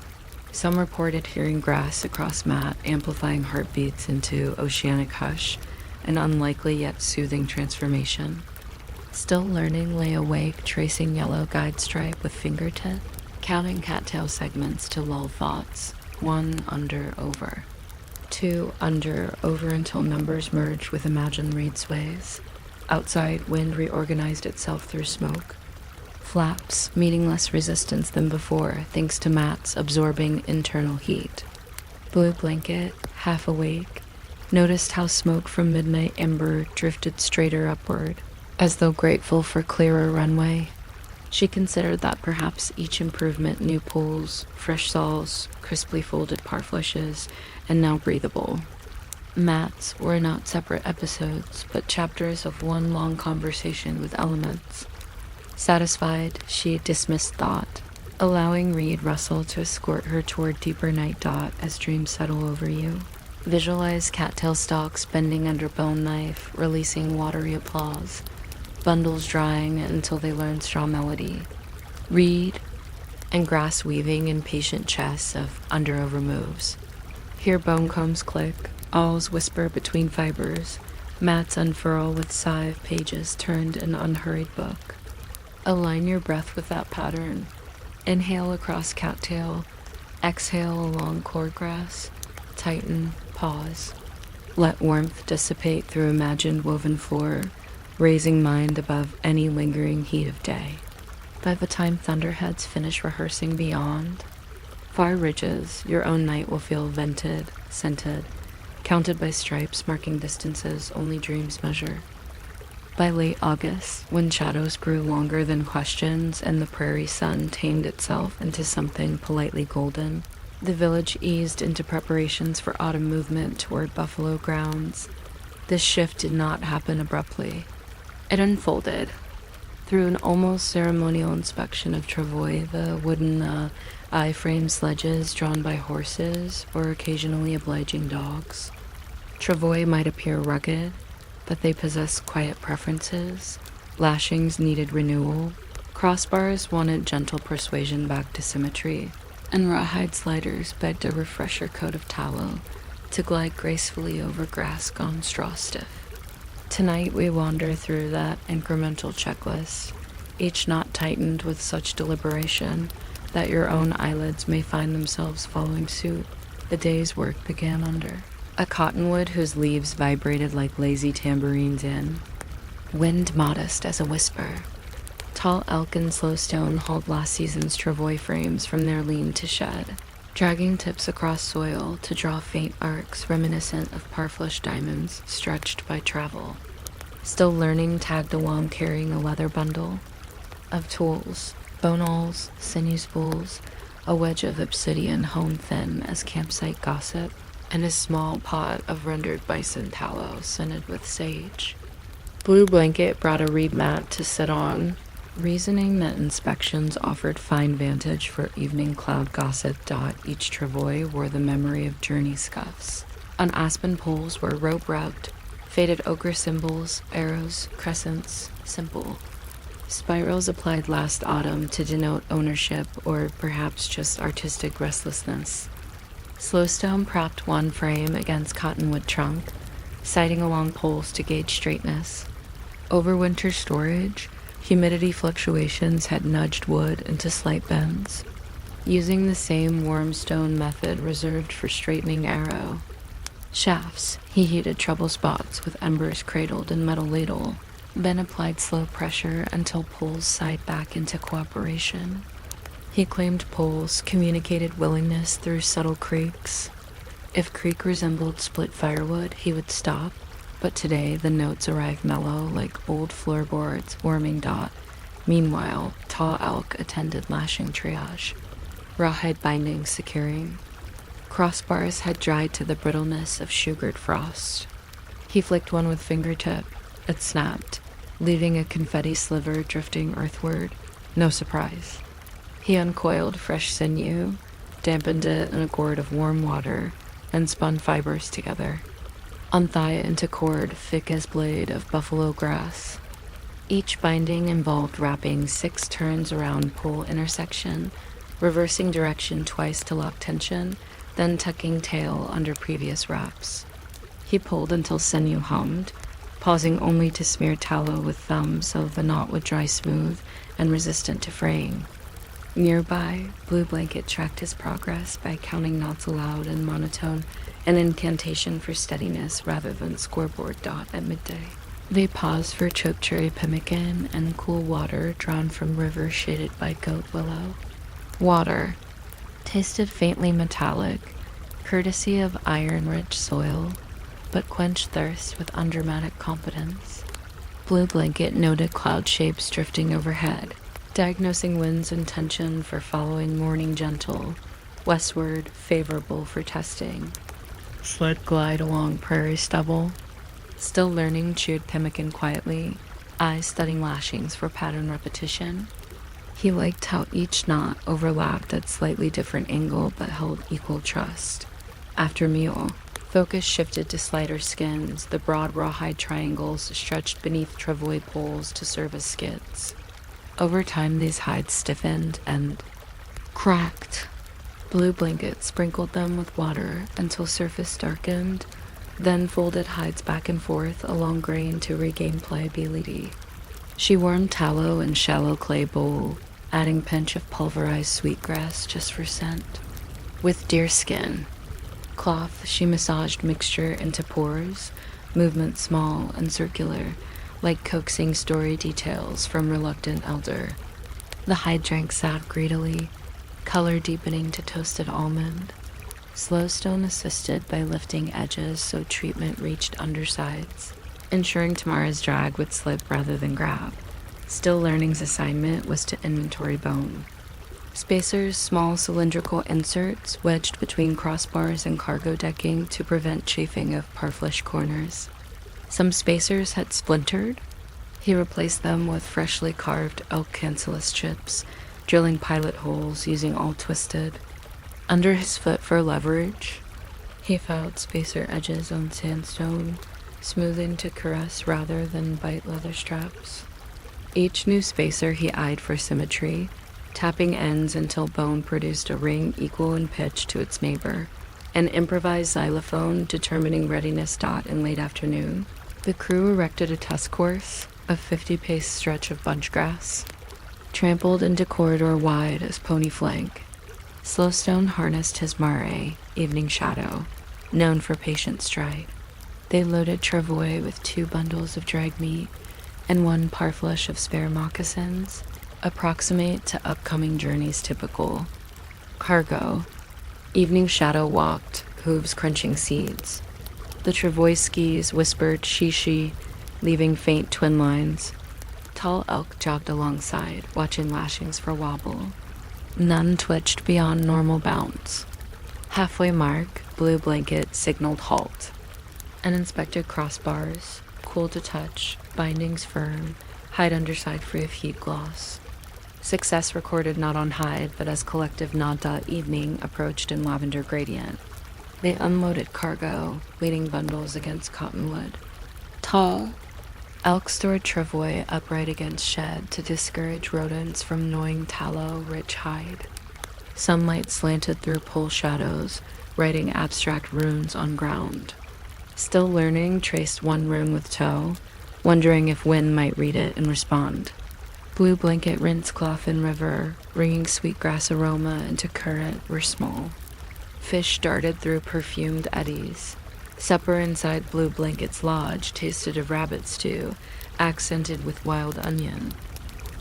Some reported hearing grass across mat, amplifying heartbeats into oceanic hush, an unlikely yet soothing transformation. Still learning lay awake, tracing yellow guide stripe with fingertip, counting cattail segments to lull thoughts. 1 under over. 2 under over until numbers merged with imagined reed sways. Outside, wind reorganized itself through smoke. Flaps, meeting less resistance than before, thanks to mats absorbing internal heat. Blue Blanket, half awake, noticed how smoke from midnight ember drifted straighter upward, as though grateful for clearer runway. She considered that perhaps each improvement, new pools, fresh saws, crisply folded parfleches, and now breathable. Mats were not separate episodes, but chapters of one long conversation with elements. Satisfied, she dismissed thought, allowing Reed Russell to escort her toward deeper night dot as dreams settle over you. Visualize cattail stalks bending under bone knife, releasing watery applause, bundles drying until they learn straw melody. Read, and grass weaving in patient chests of under-over moves. Hear bone combs click, awls whisper between fibers, mats unfurl with sigh of pages turned an unhurried book. Align your breath with that pattern. Inhale across cattail, exhale along cordgrass, tighten, pause. Let warmth dissipate through imagined woven floor, raising mind above any lingering heat of day. By the time thunderheads finish rehearsing beyond, far ridges, your own night will feel vented, scented, counted by stripes marking distances only dreams measure. By late August, when shadows grew longer than questions and the prairie sun tamed itself into something politely golden, the village eased into preparations for autumn movement toward buffalo grounds. This shift did not happen abruptly. It unfolded through an almost ceremonial inspection of travois, the wooden I-frame sledges drawn by horses or occasionally obliging dogs. Travois might appear rugged, but they possessed quiet preferences. Lashings needed renewal. Crossbars wanted gentle persuasion back to symmetry, and rawhide sliders begged a refresher coat of tallow to glide gracefully over grass gone straw stiff. Tonight we wander through that incremental checklist, each knot tightened with such deliberation that your own eyelids may find themselves following suit. The day's work began under a cottonwood whose leaves vibrated like lazy tambourines in, wind modest as a whisper. Tall elk and slow stone hauled last season's travois frames from their lean to shed, dragging tips across soil to draw faint arcs reminiscent of parfleche diamonds stretched by travel. Still learning tagged along carrying a leather bundle of tools, bone awls, sinew spools, a wedge of obsidian honed thin as campsite gossip, and a small pot of rendered bison tallow scented with sage. Blue Blanket brought a reed mat to sit on, reasoning that inspections offered fine vantage for evening cloud gossip. Each travois wore the memory of journey scuffs. On aspen poles were rope route, faded ochre symbols, arrows, crescents, simple. Spirals applied last autumn to denote ownership or perhaps just artistic restlessness. Slowstone propped one frame against cottonwood trunk, sighting along poles to gauge straightness. Over winter storage, humidity fluctuations had nudged wood into slight bends, using the same warm stone method reserved for straightening arrow. Shafts, he heated trouble spots with embers cradled in metal ladle, then applied slow pressure until poles sighed back into cooperation. He claimed poles communicated willingness through subtle creaks. If creak resembled split firewood, he would stop, but today the notes arrived mellow like old floorboards warming. Meanwhile, tall elk attended lashing triage, rawhide bindings securing. Crossbars had dried to the brittleness of sugared frost. He flicked one with fingertip. It snapped, leaving a confetti sliver drifting earthward. No surprise. He uncoiled fresh sinew, dampened it in a gourd of warm water, and spun fibers together. Unthigh it into cord thick as blade of buffalo grass. Each binding involved wrapping 6 turns around pole intersection, reversing direction twice to lock tension, then tucking tail under previous wraps. He pulled until sinew hummed, pausing only to smear tallow with thumb so the knot would dry smooth and resistant to fraying. Nearby, Blue Blanket tracked his progress by counting knots aloud in monotone, an incantation for steadiness rather than scoreboard dot at midday. They paused for chokecherry pemmican and cool water drawn from rivers shaded by goat willow. Water tasted faintly metallic, courtesy of iron-rich soil, but quenched thirst with undramatic competence. Blue Blanket noted cloud shapes drifting overhead, diagnosing wind's intention for following morning gentle, westward favorable for testing. Sled glide along prairie stubble. Still learning, chewed pemmican quietly, eyes studying lashings for pattern repetition. He liked how each knot overlapped at slightly different angle but held equal trust. After meal, Focus shifted to slighter skins, the broad rawhide triangles stretched beneath travois poles to serve as skids. Over time, these hides stiffened and cracked. Blue blankets sprinkled them with water until surface darkened, then folded hides back and forth along grain to regain pliability. She warmed tallow in shallow clay bowl, adding pinch of pulverized sweetgrass just for scent. With deerskin cloth, she massaged mixture into pores, movement small and circular, like coaxing story details from reluctant elder. The hide drank sap greedily, color deepening to toasted almond. Slowstone assisted by lifting edges so treatment reached undersides, ensuring Tamara's drag would slip rather than grab. Still Learning's assignment was to inventory bone. Spacers, small cylindrical inserts wedged between crossbars and cargo decking to prevent chafing of parfleche corners. Some spacers had splintered. He replaced them with freshly carved elk cancellous chips, drilling pilot holes using all twisted. Under his foot for leverage, he filed spacer edges on sandstone, smoothing to caress rather than bite leather straps. Each new spacer he eyed for symmetry, tapping ends until bone produced a ring equal in pitch to its neighbor, an improvised xylophone determining readiness dot in late afternoon. The crew erected a tusk course, a 50-pace stretch of bunchgrass, trampled into corridor wide as pony flank. Slowstone harnessed his mare, Evening Shadow, known for patient stride. They loaded travois with 2 bundles of dried meat and 1 parfleche of spare moccasins, approximate to upcoming journeys typical. Cargo. Evening Shadow walked, hooves crunching seeds. The travois skis whispered she, leaving faint twin lines. Tall elk jogged alongside, watching lashings for wobble. None twitched beyond normal bounds. Halfway mark, Blue Blanket signaled halt and inspected crossbars, cool to touch, bindings firm, hide underside free of heat gloss. Success recorded not on hide, but as collective nod evening approached in lavender gradient. They unloaded cargo, leaning bundles against cottonwood. Tall elk stored travois upright against shed to discourage rodents from gnawing tallow-rich hide. Sunlight slanted through pole shadows, writing abstract runes on ground. Still Learning traced 1 rune with toe, wondering if wind might read it and respond. Blue Blanket rinsed cloth in river, bringing sweetgrass aroma into current were small. Fish darted through perfumed eddies. Supper inside Blue Blanket's lodge tasted of rabbit stew, accented with wild onion.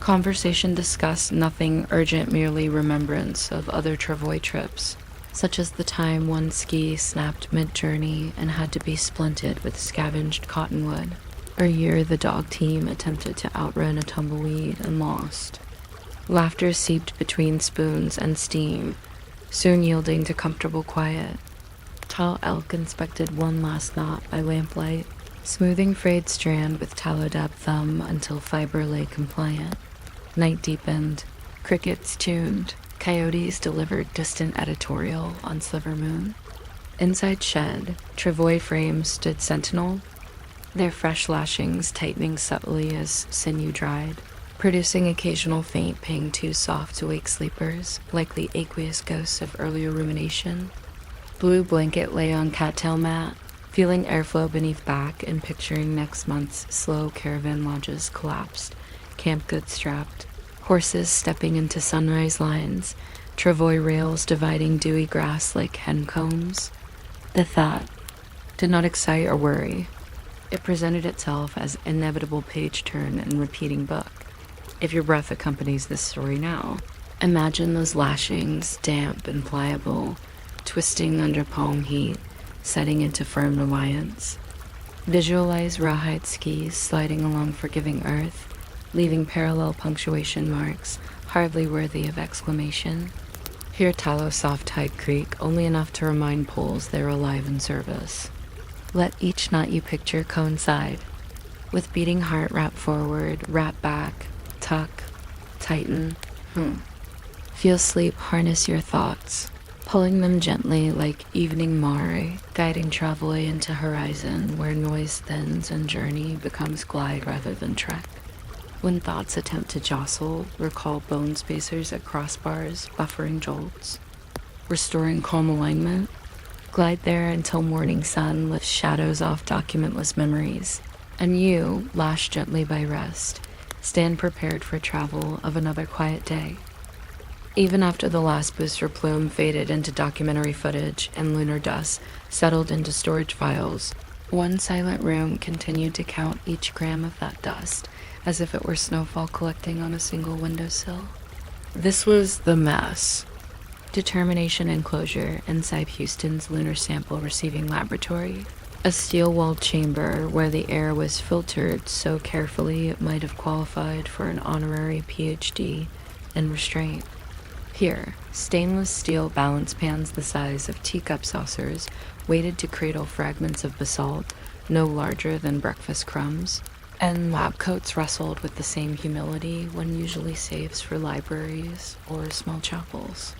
Conversation discussed nothing urgent, merely remembrance of other travois trips, such as the time one ski snapped mid-journey and had to be splinted with scavenged cottonwood, or year the dog team attempted to outrun a tumbleweed and lost. Laughter seeped between spoons and steam, soon yielding to comfortable quiet. Tall elk inspected 1 last knot by lamplight, smoothing frayed strand with tallow-dabbed thumb until fiber lay compliant. Night deepened, crickets tuned, coyotes delivered distant editorial on sliver moon. Inside shed, travois frames stood sentinel, their fresh lashings tightening subtly as sinew dried, producing occasional faint ping too soft to wake sleepers, likely aqueous ghosts of earlier rumination. Blue Blanket lay on cattail mat, feeling airflow beneath back and picturing next month's slow caravan lodges collapsed, camp goods strapped, horses stepping into sunrise lines, travois rails dividing dewy grass like hen combs. The thought did not excite or worry. It presented itself as inevitable page turn and repeating book. If your breath accompanies this story now, imagine those lashings, damp and pliable, twisting under palm heat, setting into firm reliance. Visualize rawhide skis sliding along forgiving earth, leaving parallel punctuation marks hardly worthy of exclamation. Hear tallow soft hide creak only enough to remind poles they're alive in service. Let each knot you picture coincide. With beating heart, wrap forward, wrap back, tuck, tighten. Feel sleep harness your thoughts. pulling them gently like evening mare, guiding travelway into horizon where noise thins and journey becomes glide rather than trek. When thoughts attempt to jostle, recall bone spacers at crossbars, buffering jolts. Restoring calm alignment, glide there until morning sun lifts shadows off documentless memories, and you, lashed gently by rest, stand prepared for travel of another quiet day. Even after the last booster plume faded into documentary footage and lunar dust settled into storage files, one silent room continued to count each gram of that dust as if it were snowfall collecting on a single windowsill. This was the mess. Determination enclosure inside Houston's lunar sample receiving laboratory, a steel-walled chamber where the air was filtered so carefully it might have qualified for an honorary PhD in restraint. Here, stainless steel balance pans the size of teacup saucers waited to cradle fragments of basalt no larger than breakfast crumbs, and lab coats rustled with the same humility one usually saves for libraries or small chapels.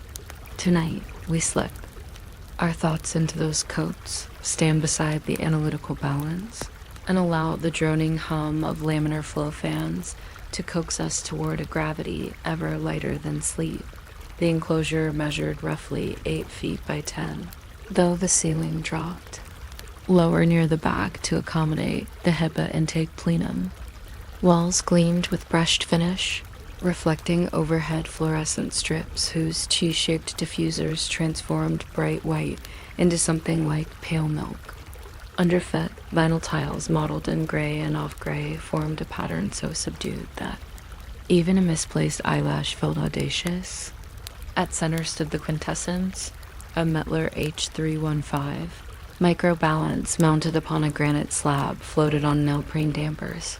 Tonight, we slip our thoughts into those coats, stand beside the analytical balance, and allow the droning hum of laminar flow fans to coax us toward a gravity ever lighter than sleep. The enclosure measured roughly 8 feet by 10, though the ceiling dropped lower near the back to accommodate the HEPA intake plenum. Walls gleamed with brushed finish, reflecting overhead fluorescent strips whose cheese-shaped diffusers transformed bright white into something like pale milk. Underfoot, vinyl tiles modeled in gray and off-gray formed a pattern so subdued that even a misplaced eyelash felt audacious. At center stood the quintessence, a Mettler H315. Microbalance mounted upon a granite slab floated on neoprene dampers.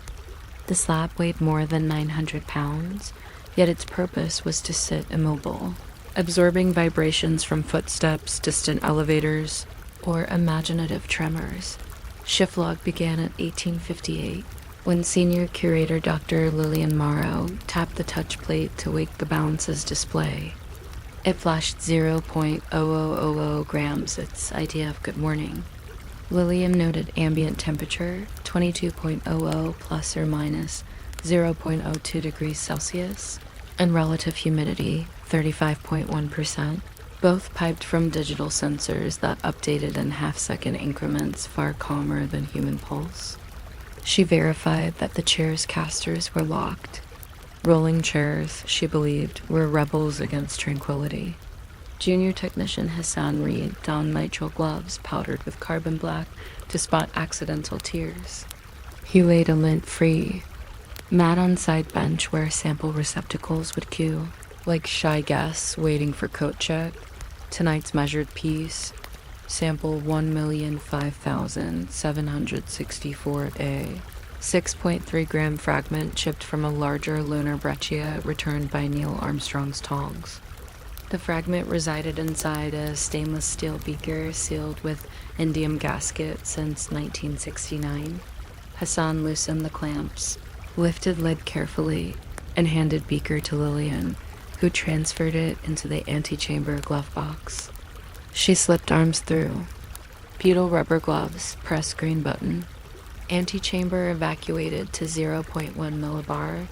The slab weighed more than 900 pounds, yet its purpose was to sit immobile, absorbing vibrations from footsteps, distant elevators, or imaginative tremors. Shift log began at 1858, when senior curator Dr. Lillian Morrow tapped the touch plate to wake the balance's display. It flashed 0.0000 grams, its idea of good morning. Lillian noted ambient temperature, 22.00 plus or minus 0.02 degrees Celsius, and relative humidity, 35.1%, both piped from digital sensors that updated in half-second increments far calmer than human pulse. She verified that the chair's casters were locked. Rolling chairs, she believed, were rebels against tranquility. Junior technician Hassan Reed donned nitrile gloves powdered with carbon black to spot accidental tears. He laid a lint-free mat on side bench where sample receptacles would queue, like shy guests waiting for coat check. Tonight's measured piece, sample 1,005,764A. 6.3 gram fragment chipped from a larger lunar breccia returned by Neil Armstrong's tongs. The fragment resided inside a stainless steel beaker sealed with indium gasket since 1969. Hassan loosened the clamps, lifted lid carefully, and handed beaker to Lillian, who transferred it into the antechamber glove box. She slipped arms through. Butyl rubber gloves, press green button. Antechamber evacuated to 0.1 millibar,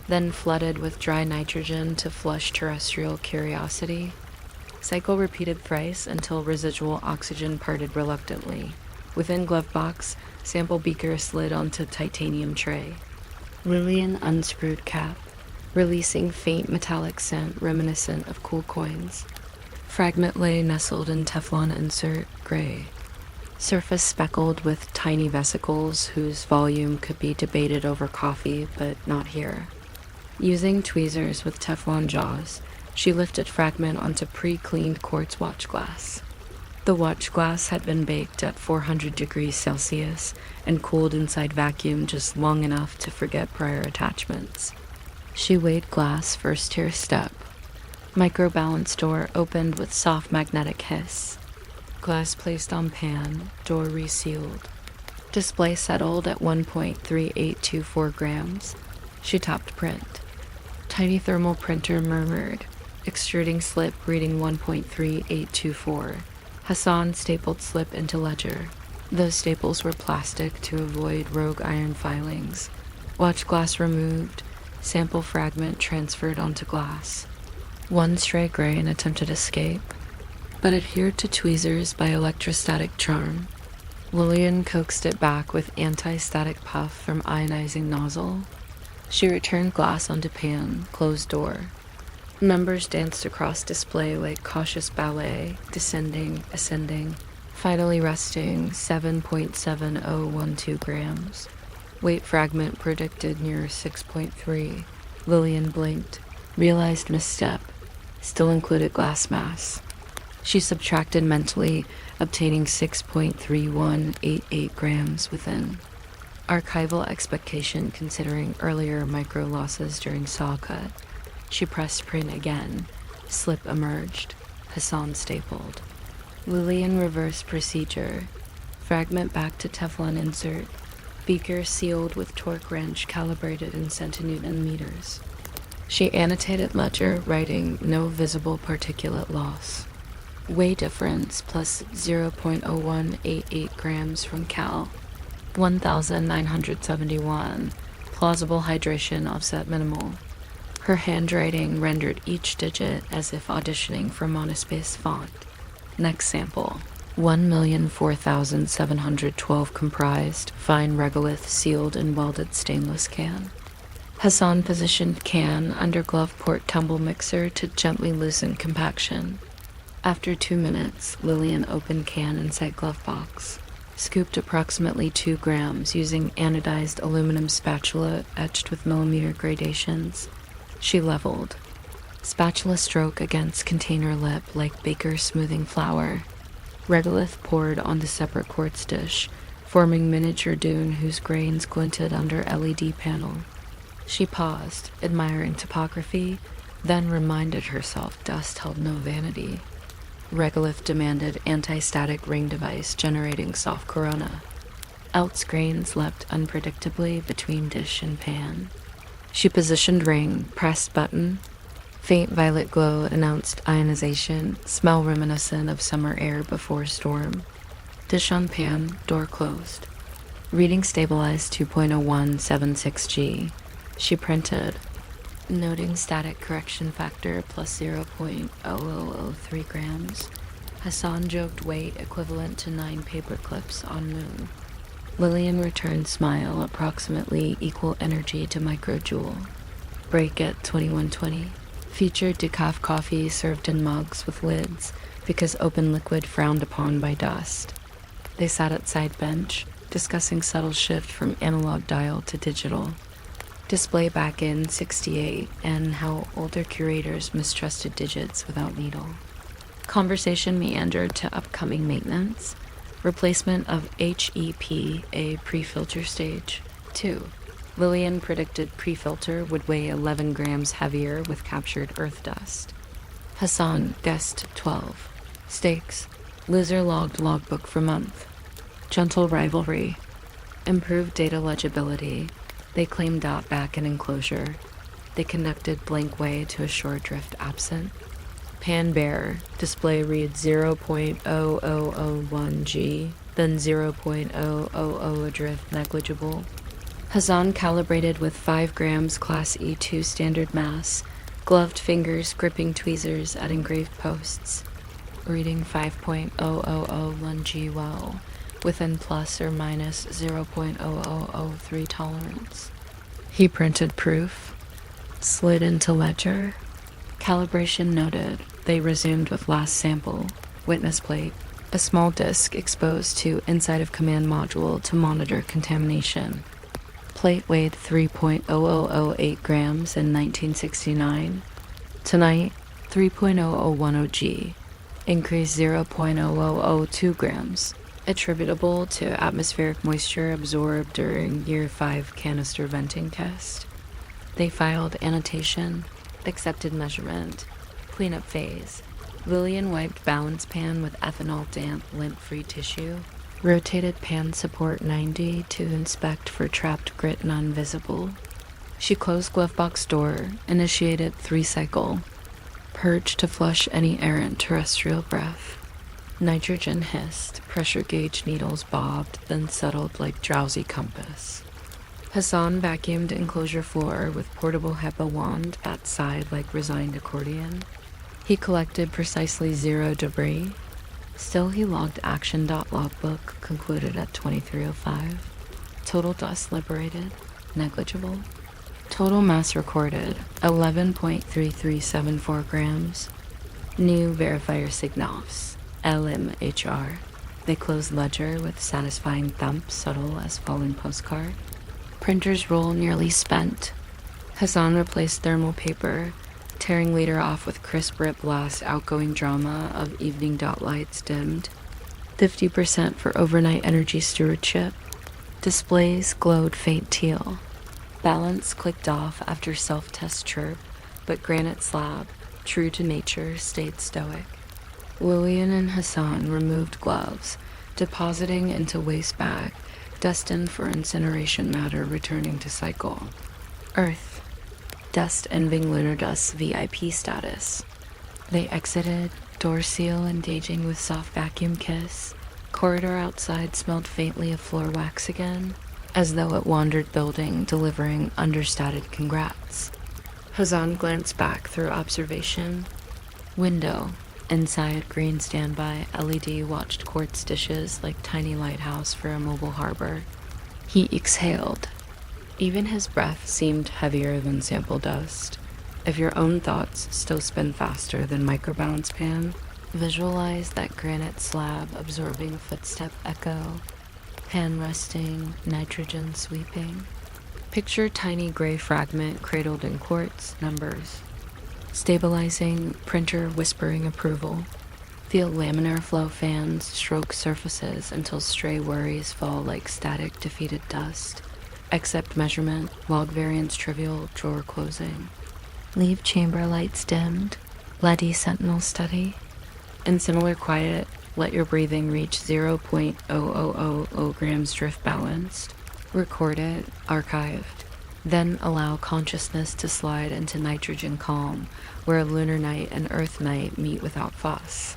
then flooded with dry nitrogen to flush terrestrial curiosity. Cycle repeated thrice until residual oxygen parted reluctantly. Within glove box, sample beaker slid onto titanium tray. Lillian unscrewed cap, releasing faint metallic scent reminiscent of cool coins. Fragment lay nestled in Teflon insert, gray. Surface speckled with tiny vesicles whose volume could be debated over coffee, but not here. Using tweezers with Teflon jaws, she lifted fragment onto pre-cleaned quartz watch glass. The watch glass had been baked at 400 degrees Celsius and cooled inside vacuum just long enough to forget prior attachments. She weighed glass first-tier step. Microbalance door opened with soft magnetic hiss. Glass placed on pan, door resealed. Display settled at 1.3824 grams. She tapped print. Tiny thermal printer murmured, extruding slip reading 1.3824. Hassan stapled slip into ledger. Those staples were plastic to avoid rogue iron filings. Watch glass removed, sample fragment transferred onto glass. One stray grain attempted escape, but adhered to tweezers by electrostatic charm. Lillian coaxed it back with anti-static puff from ionizing nozzle. She returned glass onto pan, closed door. Members danced across display like cautious ballet, descending, ascending, finally resting 7.7012 grams. Weight fragment predicted near 6.3. Lillian blinked, realized misstep, still included glass mass. She subtracted mentally, obtaining 6.3188 grams within. Archival expectation considering earlier micro losses during saw cut. She pressed print again. Slip emerged. Hassan stapled. Lillian reversed procedure. Fragment back to Teflon insert. Beaker sealed with torque wrench calibrated in centinewton meters. She annotated ledger, writing no visible particulate loss. Weigh difference plus 0.0188 grams from Cal. 1,971. Plausible hydration offset minimal. Her handwriting rendered each digit as if auditioning for monospace font. Next sample. 1,004,712 comprised, fine regolith sealed in welded stainless can. Hassan positioned can under glove port tumble mixer to gently loosen compaction. After 2 minutes, Lillian opened can inside glove box. Scooped approximately 2 grams using anodized aluminum spatula etched with millimeter gradations. She leveled. Spatula stroke against container lip like baker smoothing flour. Regolith poured onto separate quartz dish, forming miniature dune whose grains glinted under LED panel. She paused, admiring topography, then reminded herself dust held no vanity. Regolith demanded anti-static ring device generating soft corona. Else grains leapt unpredictably between dish and pan. She positioned ring, pressed button. Faint violet glow announced ionization, smell reminiscent of summer air before storm. Dish on pan, door closed. Reading stabilized 2.0176G. She printed, noting static correction factor plus 0.0003 grams. Hassan joked weight equivalent to 9 paper clips on moon. Lillian returned smile approximately equal energy to microjoule. Break at 21:20. Featured decaf coffee served in mugs with lids because open liquid frowned upon by dust. They sat at side bench, discussing subtle shift from analog dial to digital. Display back in 68 and how older curators mistrusted digits without needle. Conversation meandered to upcoming maintenance. Replacement of HEP, a pre-filter stage. 2. Lillian predicted pre-filter would weigh 11 grams heavier with captured earth dust. Hassan guessed 12. Stakes. Loser logged logbook for month. Gentle rivalry. Improved data legibility. They claimed dot back in enclosure. They conducted blank way to assure drift absent. Pan bare. Display reads 0.0001G, then 0.000 adrift negligible. Hassan calibrated with 5 grams Class E2 standard mass, gloved fingers gripping tweezers at engraved posts. Reading 5.0001G well, within plus or minus 0.0003 tolerance. He printed proof, slid into ledger. Calibration noted. They resumed with last sample, witness plate, a small disk exposed to inside of command module to monitor contamination. Plate weighed 3.0008 grams in 1969. Tonight, 3.0010G, increased 0.0002 grams, attributable to atmospheric moisture absorbed during Year 5 canister venting test. They filed annotation, accepted measurement, cleanup phase. Lillian wiped balance pan with ethanol damp lint-free tissue, rotated pan support 90 to inspect for trapped grit non-visible. She closed glove box door, initiated 3 cycle. purge to flush any errant terrestrial breath. Nitrogen hissed, pressure gauge needles bobbed, then settled like drowsy compass. Hassan vacuumed enclosure floor with portable HEPA wand at side like resigned accordion. He collected precisely 0 debris. Still, he logged action.logbook, concluded at 2305. Total dust liberated, negligible. Total mass recorded, 11.3374 grams. New verifier signals, LMHR. They closed ledger with satisfying thump subtle as falling postcard. Printer's roll nearly spent. Hassan replaced thermal paper, tearing leader off with crisp rip blast outgoing drama of evening dot lights dimmed. 50% for overnight energy stewardship. Displays glowed faint teal. Balance clicked off after self-test chirp, but granite slab, true to nature, stayed stoic. Lillian and Hassan removed gloves, depositing into waste bag, destined for incineration matter returning to cycle. Earth. Dust envying lunar dust's VIP status. They exited, door seal engaging with soft vacuum kiss. Corridor outside smelled faintly of floor wax again, as though it wandered building, delivering understated congrats. Hassan glanced back through observation. Window. Inside, green standby LED watched quartz dishes like tiny lighthouse for a mobile harbor. He exhaled. Even his breath seemed heavier than sample dust. If your own thoughts still spin faster than microbounce pan, visualize that granite slab absorbing footstep echo, pan resting, nitrogen sweeping. Picture tiny gray fragment cradled in quartz, numbers. Stabilizing, printer whispering approval. Feel laminar flow fans stroke surfaces until stray worries fall like static defeated dust. Accept measurement, log variance trivial, drawer closing. Leave chamber lights dimmed, leady sentinel study. In similar quiet, let your breathing reach 0.0000 grams drift balanced. Record it, archived. Then allow consciousness to slide into nitrogen calm, where lunar night and earth night meet without fuss.